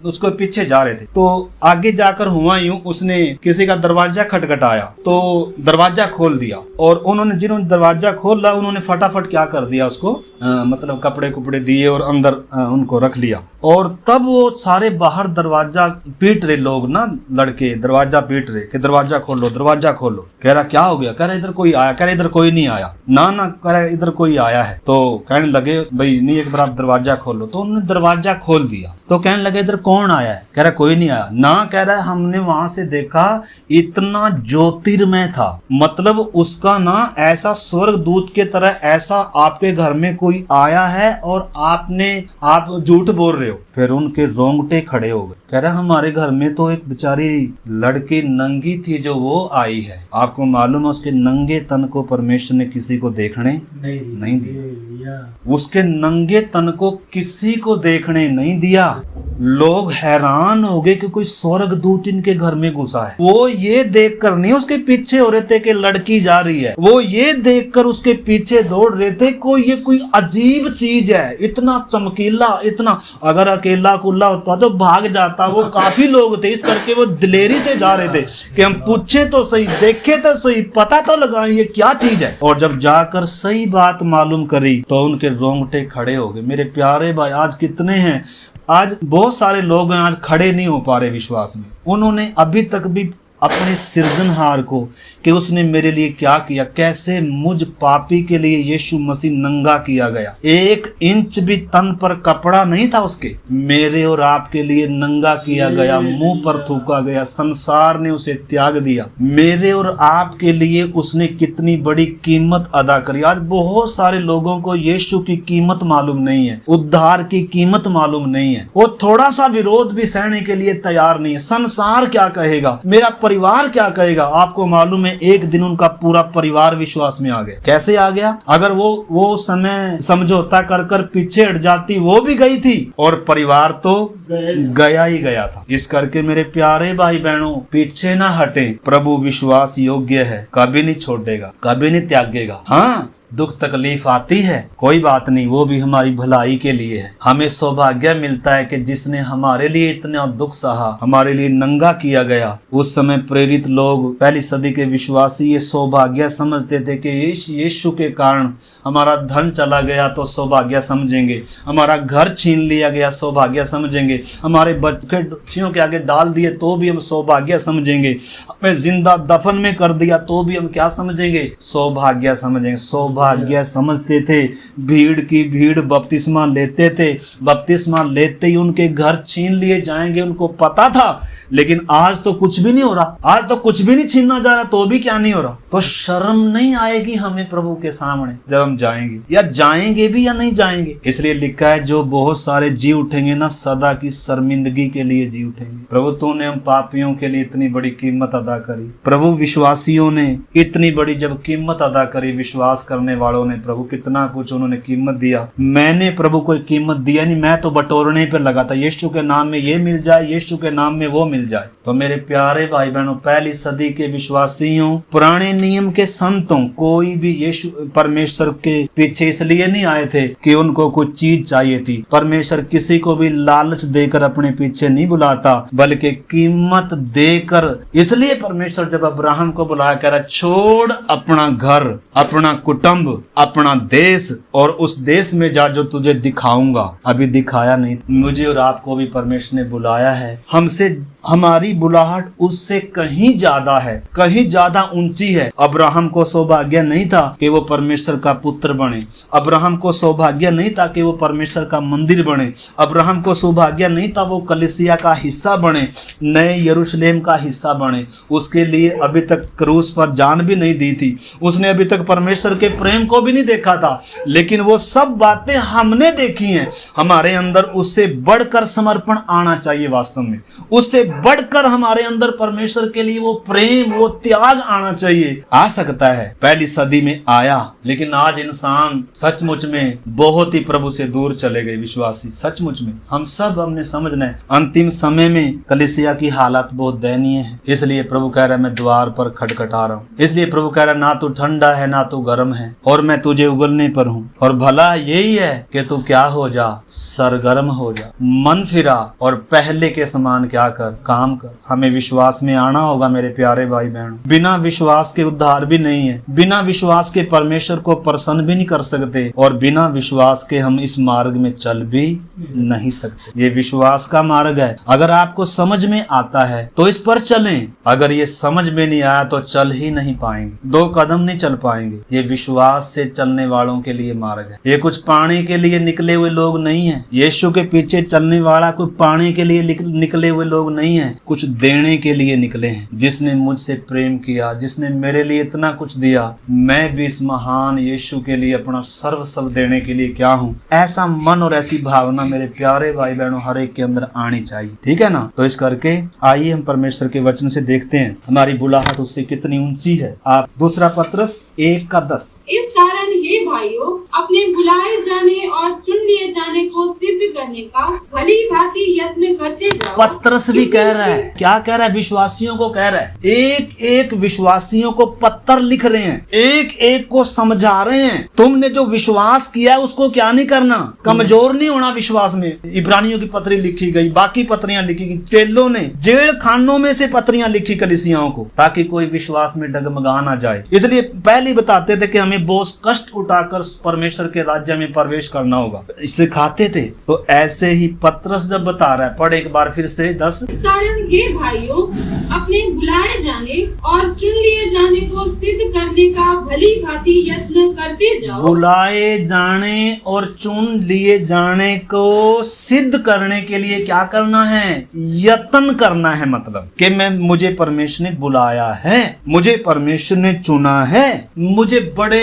उसको पीछे जा रहे थे। तो आगे जाकर हुआ यूं, उसने किसी का दरवाजा खटखटाया, तो दरवाजा खोल दिया, और उन्होंने, जिन्होंने दरवाजा खोला, उन्होंने फटाफट क्या कर दिया, उसको मतलब कपड़े कुपड़े दिए और अंदर उनको रख लिया। और तब वो सारे बाहर दरवाजा पीट रहे लोग ना, लड़के दरवाजा पीट रहे कि दरवाजा खोलो, दरवाजा खोलो। कह रहा क्या हो गया, कह रहा इधर कोई आया, कह रहा इधर कोई नहीं आया, ना कह रहा इधर कोई आया है। तो कहने लगे भाई नहीं, एक बार आप दरवाजा खोलो। तो उन्होंने दरवाजा खोल दिया, तो कहने लगे इधर कौन आया है, कह रहा कोई नहीं आया ना, कह रहा है हमने वहां से देखा, इतना ज्योतिर्मय था, मतलब उसका ना ऐसा स्वर्ग दूत के तरह, ऐसा आपके घर में कोई आया है और आप झूठ बोल रहे हो। फिर उनके रोंगटे खड़े हो गए, कह रहा हमारे घर में तो एक बेचारी लड़की नंगी थी जो वो आई है। आपको मालूम है उसके नंगे तन को परमेश्वर ने किसी को देखने नहीं दिया, उसके नंगे तन को किसी को देखने नहीं दिया। लोग हैरान हो गए कि कोई स्वर्ग दूत इनके घर में घुसा है। वो ये देखकर नहीं उसके पीछे हो रहे थे कि लड़की जा रही है, वो ये देखकर उसके पीछे दौड़ रहे थे ये कोई अजीब चीज है, इतना चमकीला, इतना, अगर अकेला कुल्ला होता तो भाग जाता। वो काफी लोग थे, इस करके वो दिलेरी से जा रहे थे कि हम पूछे तो सही, देखे तो सही, पता तो लगाएं ये क्या चीज है। और जब जाकर सही बात मालूम करी तो उनके रोंगटे खड़े हो गए। मेरे प्यारे भाई, आज कितने हैं, आज बहुत सारे लोग हैं आज खड़े नहीं हो पा रहे विश्वास में। उन्होंने अभी तक भी अपने सृजनहार को, कि उसने मेरे लिए क्या किया, कैसे मुझ पापी के लिए यीशु मसीह नंगा किया गया, 1 इंच भी तन पर कपड़ा नहीं था उसके, मेरे और आपके लिए नंगा किया गया, मुंह पर थूका गया, संसार ने उसे त्याग दिया, मेरे और आपके लिए उसने कितनी बड़ी कीमत अदा करी। आज बहुत सारे लोगों को यीशु की कीमत मालूम नहीं है, उद्धार की कीमत मालूम नहीं है, वो थोड़ा सा विरोध भी सहने के लिए तैयार नहीं है। संसार क्या कहेगा, मेरा परिवार क्या कहेगा। आपको मालूम है एक दिन उनका पूरा परिवार विश्वास में आ गया। कैसे आ गया, अगर वो समय समझौता कर कर पीछे हट जाती, वो भी गई थी और परिवार तो गया ही गया था। इस करके मेरे प्यारे भाई बहनों, पीछे ना हटे, प्रभु विश्वास योग्य है, कभी नहीं छोड़ेगा, कभी नहीं त्यागेगा। हाँ, दुख तकलीफ आती है, कोई बात नहीं, वो भी हमारी भलाई के लिए है। हमें सौभाग्य मिलता है कि जिसने हमारे लिए इतना दुख सहा, हमारे लिए नंगा किया गया। उस समय प्रेरित लोग, पहली सदी के विश्वासी ये सौभाग्य समझते थे कि यीशु के कारण हमारा धन चला गया तो सौभाग्य समझेंगे, हमारा घर छीन लिया गया सौभाग्य समझेंगे, हमारे बच्चियों के आगे डाल दिए तो भी हम सौभाग्य समझेंगे, हमें जिंदा दफन में कर दिया तो भी हम क्या समझेंगे, सौभाग्य समझेंगे। सौभाग्य सौभाग्य समझते थे। भीड़ की भीड़ बपतिस्मा लेते थे, बपतिस्मा लेते ही उनके घर छीन लिए जाएंगे, उनको पता था। लेकिन आज तो कुछ भी नहीं हो रहा, आज तो कुछ भी नहीं छीनना जा रहा, तो भी क्या नहीं हो रहा। तो शर्म नहीं आएगी हमें प्रभु के सामने जब हम जाएंगे, या जाएंगे भी या नहीं जाएंगे। इसलिए लिखा है जो बहुत सारे जी उठेंगे ना, सदा की शर्मिंदगी के लिए जी उठेंगे। प्रभु तूने हम पापियों के लिए इतनी बड़ी कीमत अदा करी। प्रभु विश्वासियों ने इतनी बड़ी जब कीमत अदा करी, विश्वास करने वालों ने, प्रभु कितना कुछ उन्होंने कीमत दिया। मैंने प्रभु कोई कीमत दिया नहीं, मैं तो बटोरने पर लगा था। यीशु के नाम में ये मिल जाए, यीशु के नाम में वो मिल जाए। तो मेरे प्यारे भाई बहनों, पहली सदी के विश्वासियों, पुराने नियम के संतों, कोई भी यीशु परमेश्वर के पीछे इसलिए नहीं आए थे कि उनको कुछ चीज चाहिए थी। परमेश्वर किसी को भी लालच देकर अपने पीछे नहीं बुलाता, बल्कि कीमत देकर। इसलिए परमेश्वर जब अब्राहम को बुलाया, कह रहा छोड़ अपना घर, अपना कुटुंब, अपना देश और उस देश में जा जो तुझे दिखाऊंगा। अभी दिखाया नहीं, मुझे और आपको भी परमेश्वर ने बुलाया है। हमसे हमारी बुलाहट उससे कहीं ज्यादा है, कहीं ज्यादा ऊंची है। अब्राहम को सौभाग्य नहीं था कि वो परमेश्वर का पुत्र बने। अब्राहम को सौभाग्य नहीं था कि वो परमेश्वर का मंदिर बने। अब्राहम को सौभाग्य नहीं था वो कलीसिया का हिस्सा बने, नए यरूशलेम का हिस्सा बने। उसके लिए अभी तक क्रूस पर जान भी नहीं दी थी, उसने अभी तक परमेश्वर के प्रेम को भी नहीं देखा था। लेकिन वो सब बातें हमने देखी हैं। हमारे अंदर उससे बढ़कर समर्पण आना चाहिए। वास्तव में उससे बढ़कर हमारे अंदर परमेश्वर के लिए वो प्रेम, वो त्याग आना चाहिए। आ सकता है पहली सदी में आया, लेकिन आज इंसान सचमुच में बहुत ही प्रभु से दूर चले गए। विश्वासी सचमुच में हम सब हमने समझना है। अंतिम समय में कलीसिया की हालत बहुत दयनीय है। इसलिए प्रभु कह रहा है मैं द्वार पर खटखटा रहा हूँ। इसलिए प्रभु कह रहा है ना तू ठंडा है ना तू गर्म है, और मैं तुझे उगलने पर हूँ। और भला यही है कि तू क्या हो जा, सरगर्म हो जा, मन फिरा और पहले के समान क्या कर, काम कर। हमें विश्वास में आना होगा मेरे प्यारे भाई बहन। बिना विश्वास के उद्धार भी नहीं है, बिना विश्वास के परमेश्वर को प्रसन्न भी नहीं कर सकते, और बिना विश्वास के हम इस मार्ग में चल भी नहीं सकते। ये विश्वास का मार्ग है। अगर आपको समझ में आता है तो इस पर चलें, अगर ये समझ में नहीं आया तो चल ही नहीं पाएंगे, 2 कदम नहीं चल पाएंगे। ये विश्वास से चलने वालों के लिए मार्ग है। ये कुछ पाने के लिए निकले हुए लोग नहीं है। यीशु के पीछे चलने वाला कोई पाने के लिए निकले हुए लोग नहीं है, कुछ देने के लिए निकले हैं। जिसने मुझसे प्रेम किया, जिसने मेरे लिए इतना कुछ दिया, मैं भी इस महान यीशु के लिए अपना सर्वस्व देने के लिए क्या हूँ। ऐसा मन और ऐसी भावना मेरे प्यारे भाई बहनों हर एक के अंदर आनी चाहिए, ठीक है ना। तो इस करके आइए हम परमेश्वर के वचन से देखते हैं हमारी बुलाहट उससे कितनी ऊंची है। आप 2 पत्रस 1:10। इस कारण हे भाइयों, अपने बुलाए जाने और चुन लिए जाने को सिद्ध करने का भली भांति यत्न करते जाओ। पत्रस भी कह रहा है, क्या कह रहा है, विश्वासियों को कह रहा है। एक एक विश्वासियों को पत्र लिख रहे हैं, एक एक को समझा रहे हैं। तुमने जो विश्वास किया है उसको क्या नहीं करना, कमजोर नहीं होना विश्वास में। इब्रानियों की पत्री लिखी गई, बाकी पत्रियां लिखी गई, चेलों ने जेल खानों में से पत्रियां लिखी कलीसियाओं को, ताकि कोई विश्वास में डगमगा ना जाए। इसलिए पहले बताते थे कि हमें बहुत कष्ट उठाकर परमेश्वर के राज्य में प्रवेश करना होगा, सिखाते थे। तो ऐसे ही पत्रस जब बता रहा है, पढ़ एक बार फिर से 10। कारण हे भाइयों, अपने बुलाए जाने और चुन लिए जाने को सिद्ध करने का भली भांति यत्न करते जाओ। बुलाए जाने और चुन लिए जाने को सिद्ध करने के लिए क्या करना है, यत्न करना है। मतलब कि मुझे परमेश्वर ने बुलाया है, मुझे परमेश्वर ने चुना है, मुझे बड़े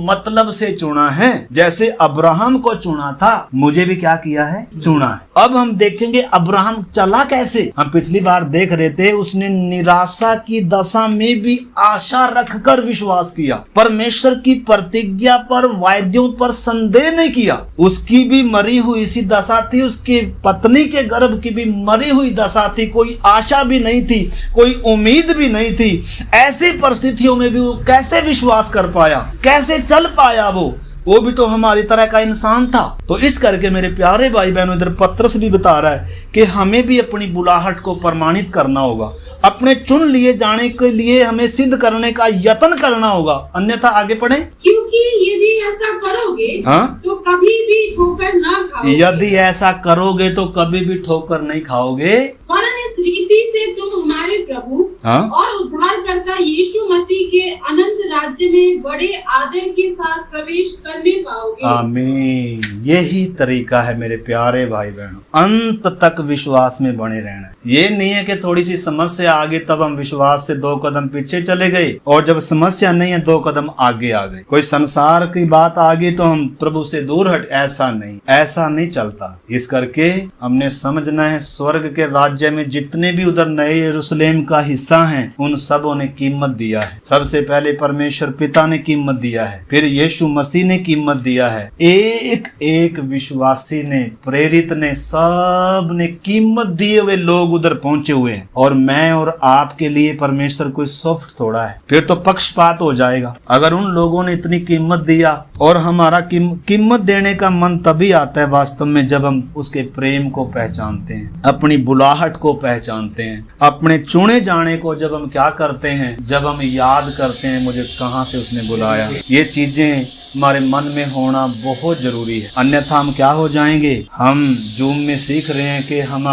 मतलब से चुना है। जैसे अब्राहम को चुना था, मुझे भी क्या किया है, चुना है। अब हम देखेंगे अब्राहम चला कैसे। हम पिछली बार देख रहे थे, उसने निराशा की दशा में भी आशा रखकर विश्वास किया, परमेश्वर की प्रतिज्ञा पर, वायदों पर संदेह नहीं किया। उसकी भी मरी हुई सी दशा थी, उसकी पत्नी के गर्भ की भी मरी हुई दशा थी, कोई आशा भी नहीं थी, कोई उम्मीद भी नहीं थी। ऐसी परिस्थितियों में भी वो कैसे विश्वास कर पाया, कैसे चल पाया। वो भी तो हमारी तरह का इंसान था। तो इस करके मेरे प्यारे भाई बहनों, इधर पत्रस भी बता रहा है कि हमें भी अपनी बुलाहट को प्रमाणित करना होगा, अपने चुन लिए जाने के लिए हमें सिद्ध करने का यत्न करना होगा, अन्यथा आगे बढ़े। क्योंकि यदि ऐसा करोगे तो कभी भी ठोकर ना खाओगे। यदि ऐसा करोगे तो कभी भी ठोकर नहीं खाओगे। वरन इस रीति से तुम हमारे प्रभु और उद्धारकर्ता यीशु मसीह के अनंत राज्य में बड़े आदर के साथ प्रवेश करने पाओगे। आमीन। यही तरीका है मेरे प्यारे भाई बहनों, अंत तक विश्वास में बने रहना। ये नहीं है कि थोड़ी सी समस्या आ गई तब हम विश्वास से 2 कदम पीछे चले गए और जब समस्या नहीं है 2 कदम आगे आ गए। कोई संसार की बात आ गई तो हम प्रभु से दूर हट, ऐसा नहीं चलता। इस करके हमने समझना है स्वर्ग के राज्य में जितने भी उधर नए यरूशलेम का हिस्सा हैं उन सबों ने कीमत दिया है। सबसे पहले परमेश्वर पिता ने कीमत दिया है, फिर यीशु मसीह ने कीमत दिया है, एक एक विश्वासी ने, प्रेरित ने, सब ने कीमत दिए हुए लोग उधर पहुंचे हुए हैं। और मैं और आपके लिए परमेश्वर कोई सॉफ्ट थोड़ा है, फिर तो पक्षपात हो जाएगा। अगर उन लोगों ने इतनी कीमत दिया और हमारा कीमत देने का मन तभी आता है वास्तव में जब हम उसके प्रेम को पहचानते हैं, अपनी बुलाहट को पहचानते हैं, अपने चुने जाने को जब हम क्या करते हैं, जब हम याद करते हैं मुझे कहाँ से उसने बुलाया। ये चीजें हमारे मन में होना बहुत जरूरी है, अन्यथा हम क्या हो जाएंगे। हम जूम में सीख रहे हैं कि हम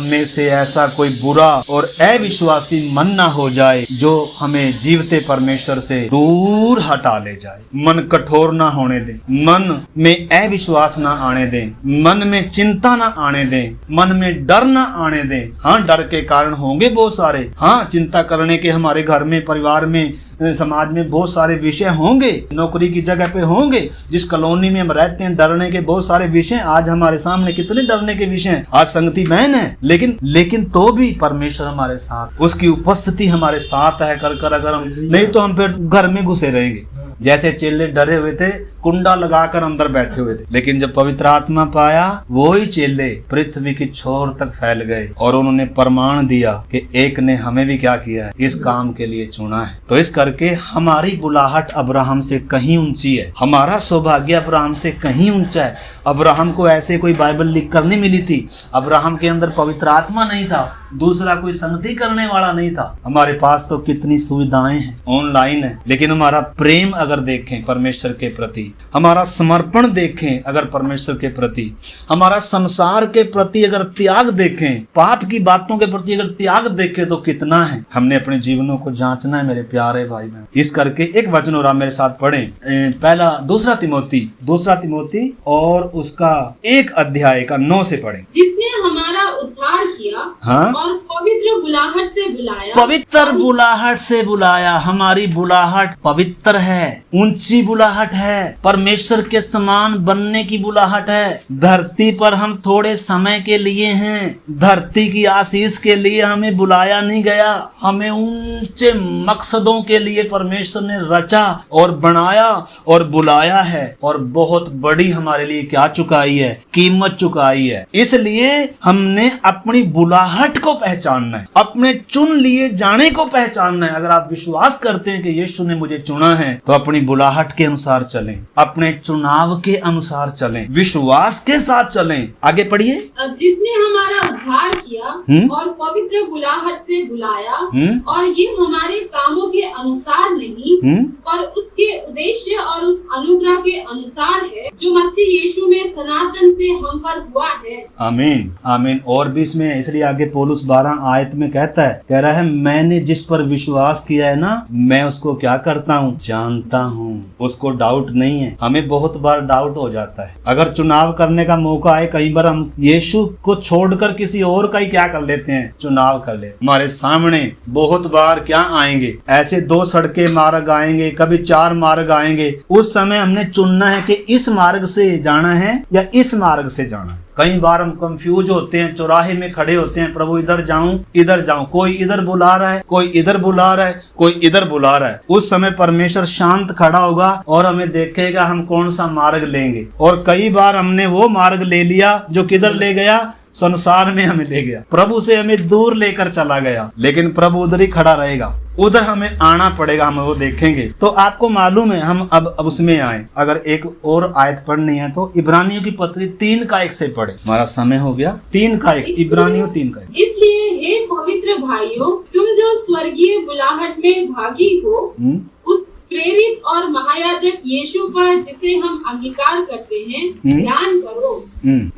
में से ऐसा कोई बुरा और अविश्वासी मन ना हो जाए जो हमें जीवते परमेश्वर से दूर हटा ले जाए। मन कठोर ना होने दें, मन में अविश्वास ना आने दें, मन में चिंता ना आने दें, मन में डर ना आने दें। हाँ, डर के कारण होंगे बहुत सारे, हाँ चिंता करने के हमारे घर में, परिवार में, समाज में बहुत सारे विषय होंगे, नौकरी की जगह पे होंगे, जिस कॉलोनी में हम रहते हैं डरने के बहुत सारे विषय। आज हमारे सामने कितने डरने के विषय हैं, आज संगति बहन है, लेकिन तो भी परमेश्वर हमारे साथ, उसकी उपस्थिति हमारे साथ है। कर अगर हम नहीं तो हम फिर घर में घुसे रहेंगे। जैसे चेले डरे हुए थे, कुंडा लगाकर अंदर बैठे हुए थे, लेकिन जब पवित्र आत्मा पाया वो ही चेले पृथ्वी की छोर तक फैल गए और उन्होंने प्रमाण दिया कि एक ने हमें भी क्या किया है, इस काम के लिए चुना है। तो इस करके हमारी बुलाहट अब्राहम से कहीं ऊंची है, हमारा सौभाग्य अब्राहम से कहीं ऊंचा है। अब्राहम को ऐसे कोई बाइबल लिख कर नहीं मिली थी, अब्राहम के अंदर पवित्र आत्मा नहीं था, दूसरा कोई संगति करने वाला नहीं था। हमारे पास तो कितनी सुविधाएं हैं, ऑनलाइन है, लेकिन हमारा प्रेम अगर देखें परमेश्वर के प्रति, हमारा समर्पण देखें अगर परमेश्वर के प्रति, हमारा संसार के प्रति अगर त्याग देखें, पाप की बातों के प्रति अगर त्याग देखें तो कितना है। हमने अपने जीवनों को जांचना है मेरे प्यारे भाई बहन। इस करके एक वचन और आप मेरे साथ पढ़ें, पहला दूसरा तिमोथी और उसका 1 अध्याय का 9 से पढ़ें। जिसने हमारा उद्धार किया, हाँ? और पवित्र बुलाहट से बुलाया, पवित्र बुलाहट से बुलाया। हमारी बुलाहट पवित्र है, ऊंची बुलाहट है, परमेश्वर के समान बनने की बुलाहट है। धरती पर हम थोड़े समय के लिए हैं, धरती की आशीष के लिए हमें बुलाया नहीं गया, हमें ऊंचे मकसदों के लिए परमेश्वर ने रचा और बनाया और बुलाया है, और बहुत बड़ी हमारे लिए क्या चुकाई है, कीमत चुकाई है। इसलिए हमने अपनी बुलाहट को पहचानना है, अपने चुन लिए जाने को पहचानना है। अगर आप विश्वास करते हैं कि यीशु ने मुझे चुना है तो अपनी बुलाहट के अनुसार चलें, अपने चुनाव के अनुसार चलें, विश्वास के साथ चलें। आगे पढ़िए। जिसने हमारा उद्धार किया और पवित्र बुलाहट से बुलाया, और ये हमारे कामों के अनुसार नहीं पर उसके उद्देश्य और उस अनुग्रह के अनुसार है जो मसीह यीशु में सनातन से हम पर हुआ है। आमीन आमीन। और भी इसमें, इसलिए आगे पौलुस 12 आयत में कह रहा है मैंने जिस पर विश्वास किया है ना, मैं उसको क्या करता हूँ, जानता हूँ। उसको डाउट नहीं है। हमें बहुत बार डाउट हो जाता है, अगर चुनाव करने का मौका आए, कई बार हम यीशु को छोड़कर किसी और का ही क्या कर लेते हैं, चुनाव कर ले। हमारे सामने बहुत बार क्या आएंगे, ऐसे 2 सड़कें मार्ग आएंगे, कभी 4 मार्ग आएंगे। उस समय हमने चुनना है कि इस मार्ग से जाना है या इस मार्ग से जाना है। कई बार हम कंफ्यूज होते हैं, चौराहे में खड़े होते हैं, प्रभु इधर जाऊं, कोई इधर बुला रहा है, कोई इधर बुला रहा है, कोई इधर बुला रहा है। उस समय परमेश्वर शांत खड़ा होगा और हमें देखेगा हम कौन सा मार्ग लेंगे। और कई बार हमने वो मार्ग ले लिया जो किधर ले गया, संसार में हमें ले गया, प्रभु से हमें दूर लेकर चला गया। लेकिन प्रभु उधर ही खड़ा रहेगा, उधर हमें आना पड़ेगा, हम वो देखेंगे। तो आपको मालूम है, हम अब उसमें आए। अगर एक और आयत पढ़नी है तो इब्रानियों की पत्री 3:1 से पढ़े। हमारा समय हो गया। 3:1 इब्रानियों 3:1। इसलिए हे पवित्र भाइयों, तुम जो स्वर्गीय बुलाहट में भागी हो, उस प्रेरित और महायाजक यीशु पर जिसे हम अंगीकार करते हैं ध्यान करो।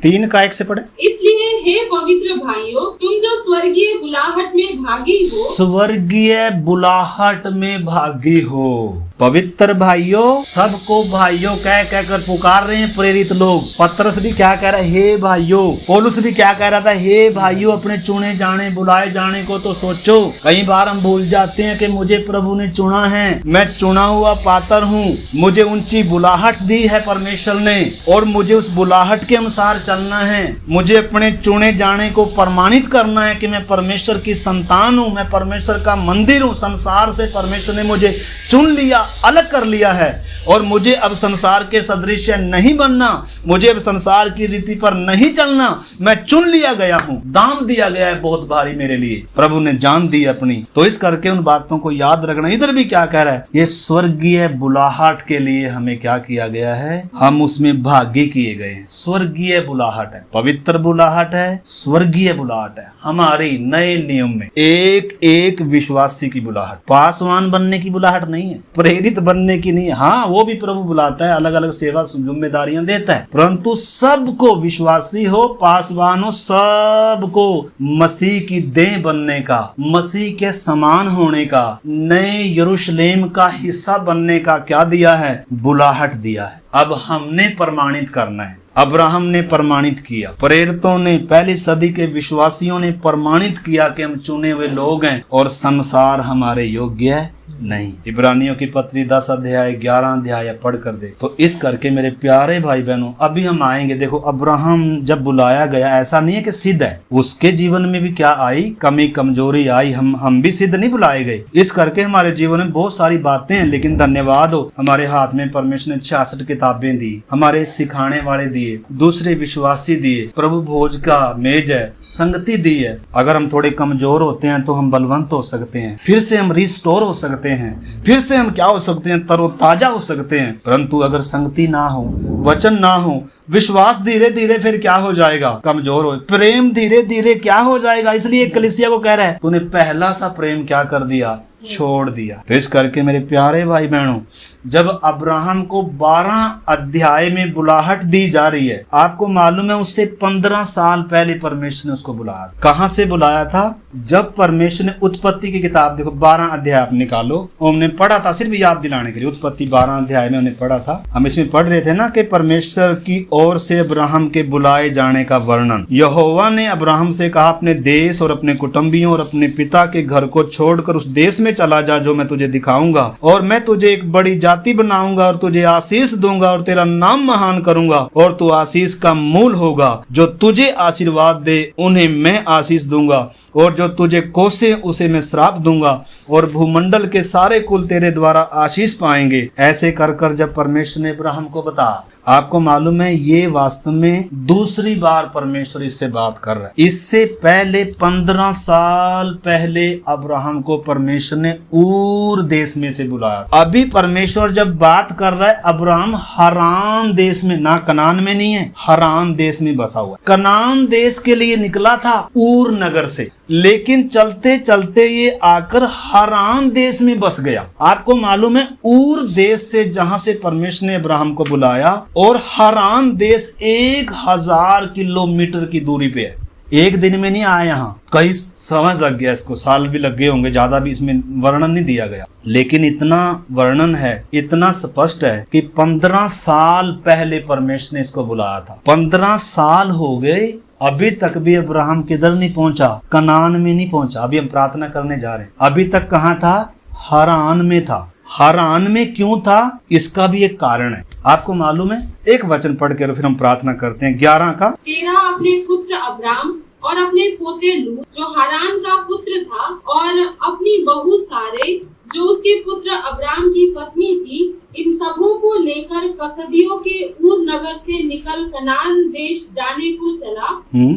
3:1 से पढ़े। इसलिए हे पवित्र भाइयों, तुम जो स्वर्गीय बुलाहट में भागी हो, स्वर्गीय बुलाहट में भागी हो। पवित्र भाइयों, सबको भाइयों कह कहकर पुकार रहे हैं प्रेरित लोग। पतरस भी क्या कह रहा है, हे भाइयों। पौलुस भी क्या कह रहा था, हे भाइयों, अपने चुने जाने बुलाए जाने को तो सोचो। कई बार हम भूल जाते हैं कि मुझे प्रभु ने चुना है, मैं चुना हुआ पात्र हूँ, मुझे ऊंची बुलाहट दी है परमेश्वर ने और मुझे उस बुलाहट के अनुसार चलना है। मुझे अपने चुने जाने को प्रमाणित करना है कि मैं परमेश्वर की संतान हूँ, मैं परमेश्वर का मंदिर हूँ। संसार से परमेश्वर ने मुझे चुन लिया, अलग कर लिया है और मुझे अब संसार के सदृश नहीं बनना, मुझे अब संसार की रीति पर नहीं चलना। मैं चुन लिया गया हूँ, दाम दिया गया है बहुत भारी मेरे लिए, प्रभु ने जान दी अपनी। तो इस करके उन बातों को याद रखना। इधर भी क्या कह रहा है, ये स्वर्गीय बुलाहट के लिए हमें क्या किया गया है, हम उसमें भागी किए गए हैं। स्वर्गीय बुलाहट है, पवित्र बुलाहट है, स्वर्गीय बुलाहट है। हमारी नए नियम में एक एक विश्वासी की बुलाहट, पासवान बनने की बुलाहट नहीं है, प्रेरित बनने की नहीं है। हाँ, वो भी प्रभु बुलाता है, अलग अलग सेवा जिम्मेदारियां देता है, परंतु सबको, विश्वासी हो पासवान हो, सबको मसीह की देह बनने का, मसीह के समान होने का, नए यरूशलेम का हिस्सा बनने का क्या दिया है, बुलाहट दिया है। अब हमने प्रमाणित करना है। अब्राहम ने प्रमाणित किया, प्रेरितों ने, पहली सदी के विश्वासियों ने प्रमाणित किया कि हम चुने हुए लोग हैं और संसार हमारे योग्य है नहीं। इब्रानियों की पत्री 10 अध्याय 11 अध्याय पढ़ कर दे। तो इस करके मेरे प्यारे भाई बहनों, अभी हम आएंगे। देखो, अब्राहम जब बुलाया गया, ऐसा नहीं है कि सिद्ध है, उसके जीवन में भी क्या आई, कमी कमजोरी आई। हम भी सिद्ध नहीं बुलाए गए। इस करके हमारे जीवन में बहुत सारी बातें हैं, लेकिन धन्यवाद हो, हमारे हाथ में परमेश्वर ने 66 किताबें दी, हमारे सिखाने वाले दिए, दूसरे विश्वासी दिए, प्रभु भोज का मेज है, संगति दी है। अगर हम थोड़े कमजोर होते हैं तो हम बलवंत हो सकते हैं, फिर से हम रिस्टोर हो सकते हैं, फिर से हम क्या हो सकते हैं, तरोताजा हो सकते हैं। परंतु अगर संगति ना हो, वचन ना हो, विश्वास धीरे धीरे फिर क्या हो जाएगा, कमजोर हो, प्रेम धीरे धीरे क्या हो जाएगा। इसलिए कलीसिया को कह रहा है, तूने पहला सा प्रेम क्या कर दिया, छोड़ दिया। तो इस करके मेरे प्यारे भाई बहनों, जब अब्राहम को 12 अध्याय में बुलाहट दी जा रही है, आपको मालूम है उससे 15 साल पहले परमेश्वर ने उसको बुलाया। कहां से बुलाया था, जब परमेश्वर ने उत्पत्ति की किताब, देखो 12 अध्याय आप निकालो, हमने पढ़ा था सिर्फ याद दिलाने के लिए, उत्पत्ति 12 अध्याय में हमने पढ़ा था। हम इसमें पढ़ रहे थे ना कि परमेश्वर की ओर से अब्राहम के बुलाए जाने का वर्णन। यहोवा ने अब्राहम से कहा, अपने देश और अपने कुटुंबियों और अपने पिता के घर को छोड़कर उस देश में चला जा जो मैं तुझे दिखाऊंगा, और मैं तुझे एक बड़ी जाति बनाऊंगा और तुझे आशीष दूंगा और तेरा नाम महान करूंगा और तू आशीष का मूल होगा। जो तुझे आशीर्वाद दे उन्हें मैं आशीष दूंगा और जो तुझे कोसे उसे मैं श्राप दूंगा और भूमंडल के सारे कुल तेरे द्वारा आशीष पाएंगे। ऐसे कर कर जब परमेश्वर ने अब्राहम को बताया, आपको मालूम है ये वास्तव में दूसरी बार परमेश्वर इससे बात कर रहा है। इससे पहले 15 साल पहले अब्राहम को परमेश्वर ने ऊर देश में से बुलाया। अभी परमेश्वर जब बात कर रहा है, अब्राहम हरान देश में, ना कनान में नहीं है, हरान देश में बसा हुआ। कनान देश के लिए निकला था ऊर नगर से, लेकिन चलते चलते ये आकर हरान देश में बस गया। आपको मालूम है ऊर देश से जहां से परमेश्वर ने अब्राहम को बुलाया और हरान देश 1000 किलोमीटर की दूरी पे है। एक दिन में नहीं आया, यहाँ कई समय लग गया, इसको साल भी लग गए होंगे, ज्यादा भी इसमें वर्णन नहीं दिया गया, लेकिन इतना वर्णन है, इतना स्पष्ट है कि 15 साल पहले परमेश्वर ने इसको बुलाया था। 15 साल हो गए, अभी तक भी अब्राहम किधर नहीं पहुंचा, कनान में नहीं पहुंचा। अभी हम प्रार्थना करने जा रहे हैं। अभी तक कहाँ था, हरान में था। हरान में क्यों था, इसका भी एक कारण है, आपको मालूम है। एक वचन पढ़ के फिर हम प्रार्थना करते हैं। 11 का, तेरा अपने पुत्र अब्राम और अपने पोते लूत जो हरान का पुत्र था और अपनी बहू सारे जो उसके पुत्र अब्राम की पत्नी थी, इन सबों को लेकर कसदियों के ऊर नगर से निकल कनान देश जाने को चला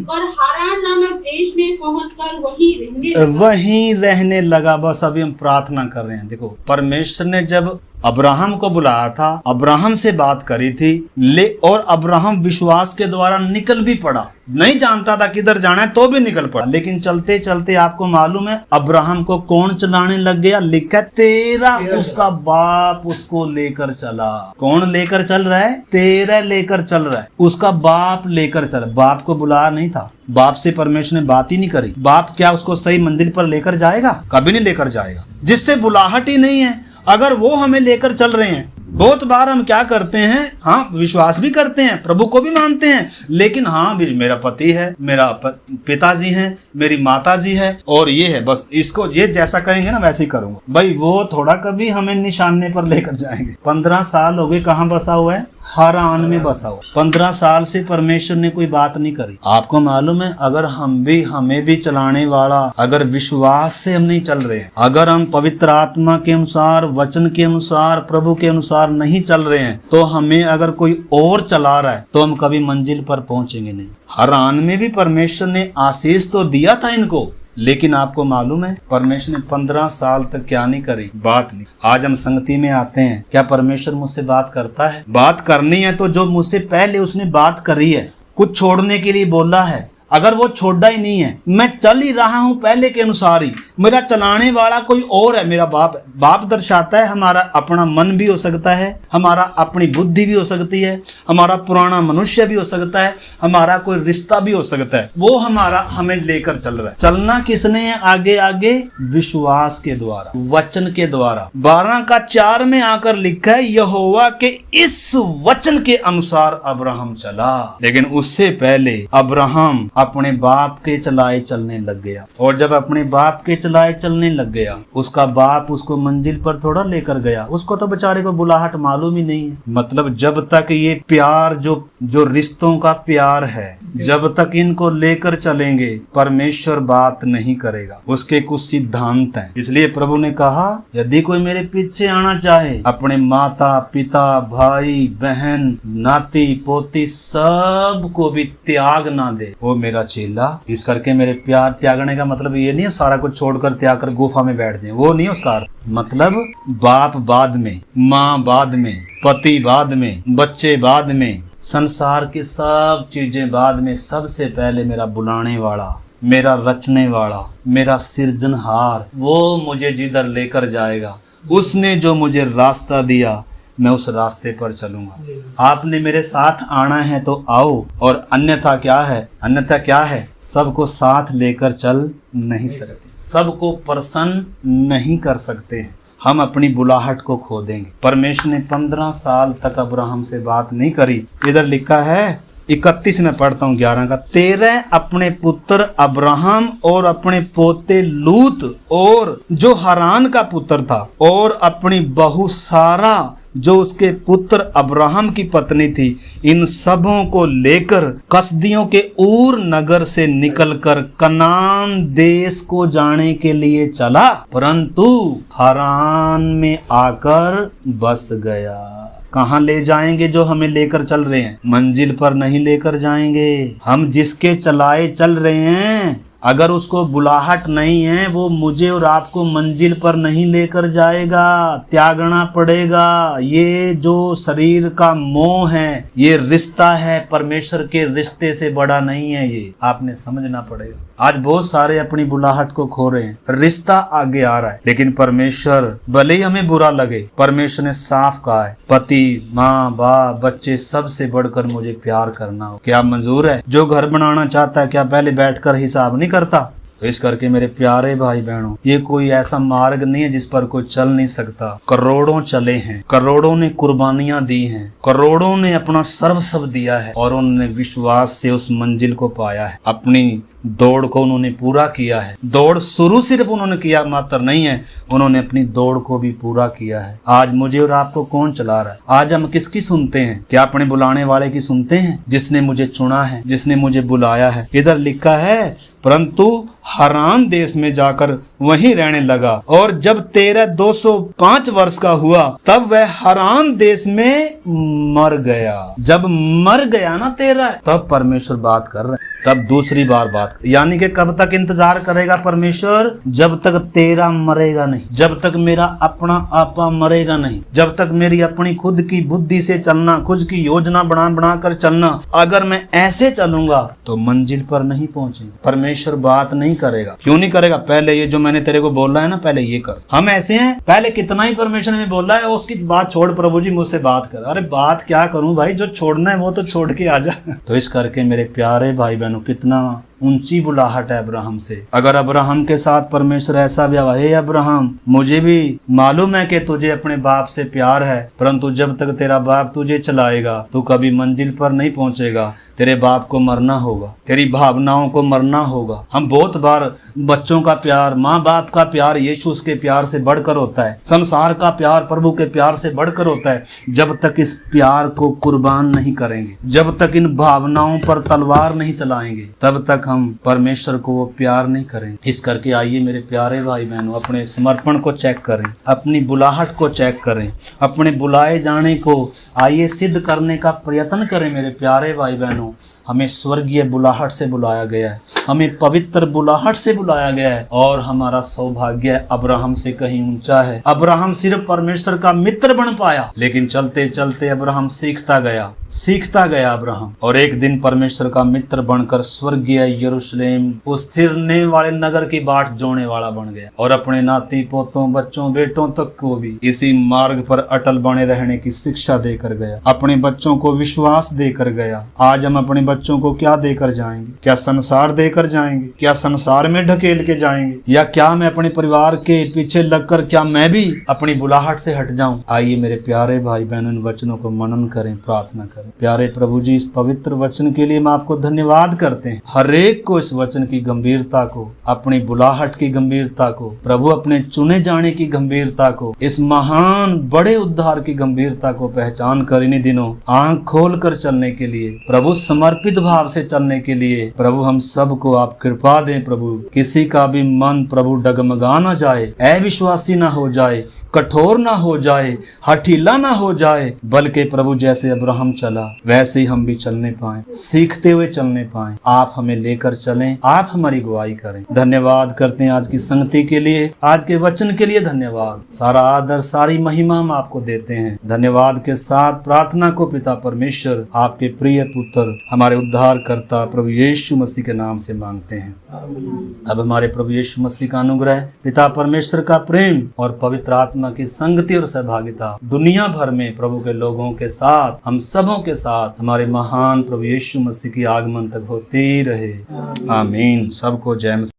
और हारान नामक देश में पहुंचकर वहीं रहने लगा। बस अभी हम प्रार्थना कर रहे हैं। देखो, परमेश्वर ने जब अब्राहम को बुलाया था, अब्राहम से बात करी थी, और अब्राहम विश्वास के द्वारा निकल भी पड़ा। नहीं जानता था किधर जाना है तो भी निकल पड़ा, लेकिन चलते चलते आपको मालूम है अब्राहम को कौन चलाने लग गया, लिखा तेरा उसका बाप उसको लेकर चला। कौन लेकर चल रहा है, तेरा लेकर चल रहा है, उसका बाप लेकर चला। बाप को बुला तैयार नहीं था, बाप से परमेश्वर ने बात ही नहीं करी। बाप क्या उसको सही मंजिल पर लेकर जाएगा? कभी नहीं लेकर जाएगा। जिससे बुलाहट ही नहीं है, अगर वो हमें लेकर चल रहे हैं। बहुत बार हम क्या करते हैं, हाँ विश्वास भी करते हैं, प्रभु को भी मानते हैं, लेकिन हाँ मेरा पति है, मेरा पिताजी है, मेरी माता जी है और ये है, बस इसको ये जैसा कहेंगे ना वैसे ही करूंगा। भाई वो थोड़ा कभी हमें निशाने पर लेकर जाएंगे। 15 साल हो गए, कहाँ बसा हुआ है? हारान में बसा हुआ। 15 साल से परमेश्वर ने कोई बात नहीं करी। आपको मालूम है, अगर हमें भी चलाने वाला, अगर विश्वास से हम नहीं चल रहे हैं, अगर हम पवित्र आत्मा के अनुसार, वचन के अनुसार, प्रभु के अनुसार नहीं चल रहे हैं, तो हमें अगर कोई और चला रहा है तो हम कभी मंजिल पर पहुंचेंगे नहीं। हारान में भी परमेश्वर ने आशीष तो दिया था इनको, लेकिन आपको मालूम है परमेश्वर ने 15 साल तक क्या नहीं करी? बात नहीं। आज हम संगति में आते हैं, क्या परमेश्वर मुझसे बात करता है? बात करनी है तो जो मुझसे पहले उसने बात करी है, कुछ छोड़ने के लिए बोला है, अगर वो छोड़ा ही नहीं है, मैं चल ही रहा हूं पहले के अनुसार ही, मेरा चलाने वाला कोई और है, मेरा बाप है। बाप दर्शाता है हमारा अपना मन भी हो सकता है, हमारा अपनी बुद्धि भी हो सकती है, हमारा पुराना मनुष्य भी हो सकता है, हमारा कोई रिश्ता भी हो सकता है, वो हमें लेकर चल रहा है। चलना किसने है? आगे आगे विश्वास के द्वारा, वचन के द्वारा। 12:4 में आकर लिखा है, यहोवा के इस वचन के अनुसार अब्राहम चला। लेकिन उससे पहले अब्राहम अपने बाप के चलाए चलने लग गया, और जब अपने बाप के चलाए चलने लग गया, उसका बाप उसको मंजिल पर थोड़ा लेकर गया। उसको तो बेचारे को बुलाहट मालूम ही नहीं है। मतलब जब तक ये प्यार, जो रिश्तों का प्यार है, जब तक इनको लेकर चलेंगे, परमेश्वर बात नहीं करेगा। उसके कुछ सिद्धांत हैं। इसलिए प्रभु ने कहा, यदि कोई मेरे पीछे आना चाहे, अपने माता पिता, भाई बहन, नाती पोती सबको भी त्याग ना दे, वो मेरा चेला। इस करके मेरे प्यार त्यागने का मतलब ये नहीं है सारा कुछ छोड़कर त्याग कर गुफा में बैठ जाए, वो नहीं उसका मतलब। बाप बाद में, माँ बाद में, पति बाद में, बच्चे बाद में, संसार की सब चीजें बाद में, सबसे पहले मेरा बुलाने वाला, मेरा रचने वाला, मेरा सृजनहार, वो मुझे जिधर लेकर जाएगा, उसने जो मुझे रास्ता दिया, मैं उस रास्ते पर चलूंगा। आपने मेरे साथ आना है तो आओ, और अन्यथा क्या है? अन्यथा क्या है? सबको साथ लेकर चल नहीं सकते, सबको प्रसन्न नहीं कर सकते हैं। हम अपनी बुलाहट को खो देंगे। परमेश्वर ने 15 साल तक अब्राहम से बात नहीं करी। इधर लिखा है 31 में पढ़ता हूँ 11 का, तेरे अपने पुत्र अब्राहम और अपने पोते लूत और जो हारान का पुत्र था, और अपनी बहू सारा जो उसके पुत्र अब्राहम की पत्नी थी, इन सबों को लेकर कसदियों के ऊर नगर से निकलकर कनान देश को जाने के लिए चला, परंतु हारान में आकर बस गया। कहाँ ले जाएंगे जो हमें लेकर चल रहे हैं? मंजिल पर नहीं लेकर जाएंगे। हम जिसके चलाए चल रहे हैं, अगर उसको बुलाहट नहीं है, वो मुझे और आपको मंजिल पर नहीं लेकर जाएगा, त्यागना पड़ेगा। ये जो शरीर का मोह है, ये रिश्ता है, परमेश्वर के रिश्ते से बड़ा नहीं है, ये आपने समझना पड़ेगा। आज बहुत सारे अपनी बुलाहट को खो रहे हैं, रिश्ता आगे आ रहा है, लेकिन परमेश्वर, भले ही हमें बुरा लगे, परमेश्वर ने साफ कहा है, पति, माँ, बाप, बच्चे सबसे बढ़कर मुझे प्यार करना हो। क्या मंजूर है? जो घर बनाना चाहता है, क्या पहले बैठकर हिसाब नहीं करता? तो इस करके मेरे प्यारे भाई बहनों, ये कोई ऐसा मार्ग नहीं है जिस पर कोई चल नहीं सकता। करोड़ों चले हैं, करोड़ों ने कुर्बानियां दी हैं, करोड़ों ने अपना सर्वस्व दिया है, और उन्होंने विश्वास से उस मंजिल को पाया है। अपनी दौड़ को उन्होंने पूरा किया है। दौड़ शुरू सिर्फ उन्होंने किया मात्र नहीं है, उन्होंने अपनी दौड़ को भी पूरा किया है। आज मुझे और आपको कौन चला रहा है? आज हम किसकी सुनते हैं? क्या अपने बुलाने वाले की सुनते हैं, जिसने मुझे चुना है, जिसने मुझे बुलाया है? इधर लिखा है, परंतु हारान देश में जाकर वहीं रहने लगा, और जब तेरह 205 वर्ष का हुआ, तब वह हारान देश में मर गया। जब मर गया ना तेरह, तब परमेश्वर बात कर रहे हैं, तब दूसरी बार बात, यानी कि कब तक इंतजार करेगा परमेश्वर? जब तक तेरा मरेगा नहीं, जब तक मेरा अपना आपा मरेगा नहीं, जब तक मेरी अपनी खुद की बुद्धि से चलना, खुद की योजना बना कर चलना, अगर मैं ऐसे चलूंगा तो मंजिल पर नहीं पहुंचेंगे। परमेश्वर बात नहीं करेगा। क्यों नहीं करेगा? पहले ये जो मैंने तेरे को बोला है ना, पहले ये कर। हम ऐसे हैं, पहले कितना ही परमेश्वर ने बोला है, उसकी बात छोड़, प्रभु जी मुझसे बात कर। अरे बात क्या करूं भाई, जो छोड़ना है वो तो छोड़ के आ जा। तो इस करके मेरे प्यारे भाई बहन, बहनों, कितना ऊंची बुलाहट है अब्राहम से। अगर अब्राहम के साथ परमेश्वर ऐसा व्यवहार, हे अब्राहम, मुझे भी मालूम है कि तुझे अपने बाप से प्यार है, परंतु जब तक तेरा बाप तुझे चलाएगा तो कभी मंजिल पर नहीं पहुंचेगा। तेरे बाप को मरना होगा, तेरी भावनाओं को मरना होगा। हम बहुत बार बच्चों का प्यार, माँ बाप का प्यार यीशु उसके प्यार से बढ़कर होता है, संसार का प्यार प्रभु के प्यार से बढ़कर होता है। जब तक इस प्यार को कुर्बान नहीं करेंगे, जब तक इन भावनाओं पर तलवार नहीं चलाएंगे, तब तक हम परमेश्वर को वो प्यार नहीं करेंगे। इस करके आइए मेरे प्यारे भाई बहनों, अपने समर्पण को चेक करें, अपनी बुलाहट को चेक करें, अपने बुलाए जाने को आइए सिद्ध करने का प्रयत्न करें। मेरे प्यारे भाई बहनों, हमें स्वर्गीय बुलाहट से बुलाया गया है, हमें पवित्र बुलाहट से बुलाया गया है, और हमारा सौभाग्य अब्राहम से कहीं ऊंचा है। अब्राहम सिर्फ परमेश्वर का मित्र बन पाया, लेकिन चलते चलते अब्राहम सीखता गया अब्राहम, और एक दिन परमेश्वर का मित्र बनकर स्वर्गीय यरूशलेम, उस स्थिरने वाले नगर की बाट जोड़ने वाला बन गया, और अपने नाती पोतों, बच्चों, बेटों तक को भी इसी मार्ग पर अटल बने रहने की शिक्षा देकर गया, अपने बच्चों को विश्वास देकर गया। आज हम अपने बच्चों को क्या देकर जाएंगे? क्या संसार देकर जाएंगे? क्या संसार में ढकेल के जाएंगे? या क्या मैं अपने परिवार के पीछे लगकर क्या मैं भी अपनी बुलाहट से हट जाऊं? आइए मेरे प्यारे भाई बहनों, इन वचनों को मनन करें, प्रार्थना करें। प्यारे प्रभु जी, इस पवित्र वचन के लिए हम आपको धन्यवाद करते हैं। हर एक को इस वचन की गंभीरता को, अपनी बुलाहट की गंभीरता को, प्रभु अपने चुने जाने की गंभीरता को, इस महान बड़े उद्धार की गंभीरता को पहचान कर इन्हीं दिनों आंख खोल कर चलने के लिए, प्रभु समर्पित भाव से चलने के लिए प्रभु हम सबको आप कृपा दें। प्रभु किसी का भी मन प्रभु डगमगा ना जाए, अविश्वासी ना हो जाए, कठोर ना हो जाए, हठीला ना हो जाए, बल्कि प्रभु जैसे अब्राहम चला वैसे ही हम भी चलने पाएं, सीखते हुए चलने पाएं। आप हमें लेकर चलें, आप हमारी अगुवाई करें। धन्यवाद करते हैं आज की संगति के लिए, आज के वचन के लिए धन्यवाद। सारा आदर, सारी महिमा हम आपको देते हैं। धन्यवाद के साथ प्रार्थना को पिता परमेश्वर, आपके प्रिय पुत्र, हमारे उद्धार करता प्रभु यीशु मसीह के नाम से मांगते हैं। अब हमारे प्रभु यीशु मसीह का अनुग्रह, पिता परमेश्वर का प्रेम और पवित्र आत्मा की संगति और सहभागिता दुनिया भर में प्रभु के लोगों के साथ, हम सबों के साथ, हमारे महान प्रभु यीशु मसीह की आगमन तक होती रहे। आमीन। सबको जय मसीह।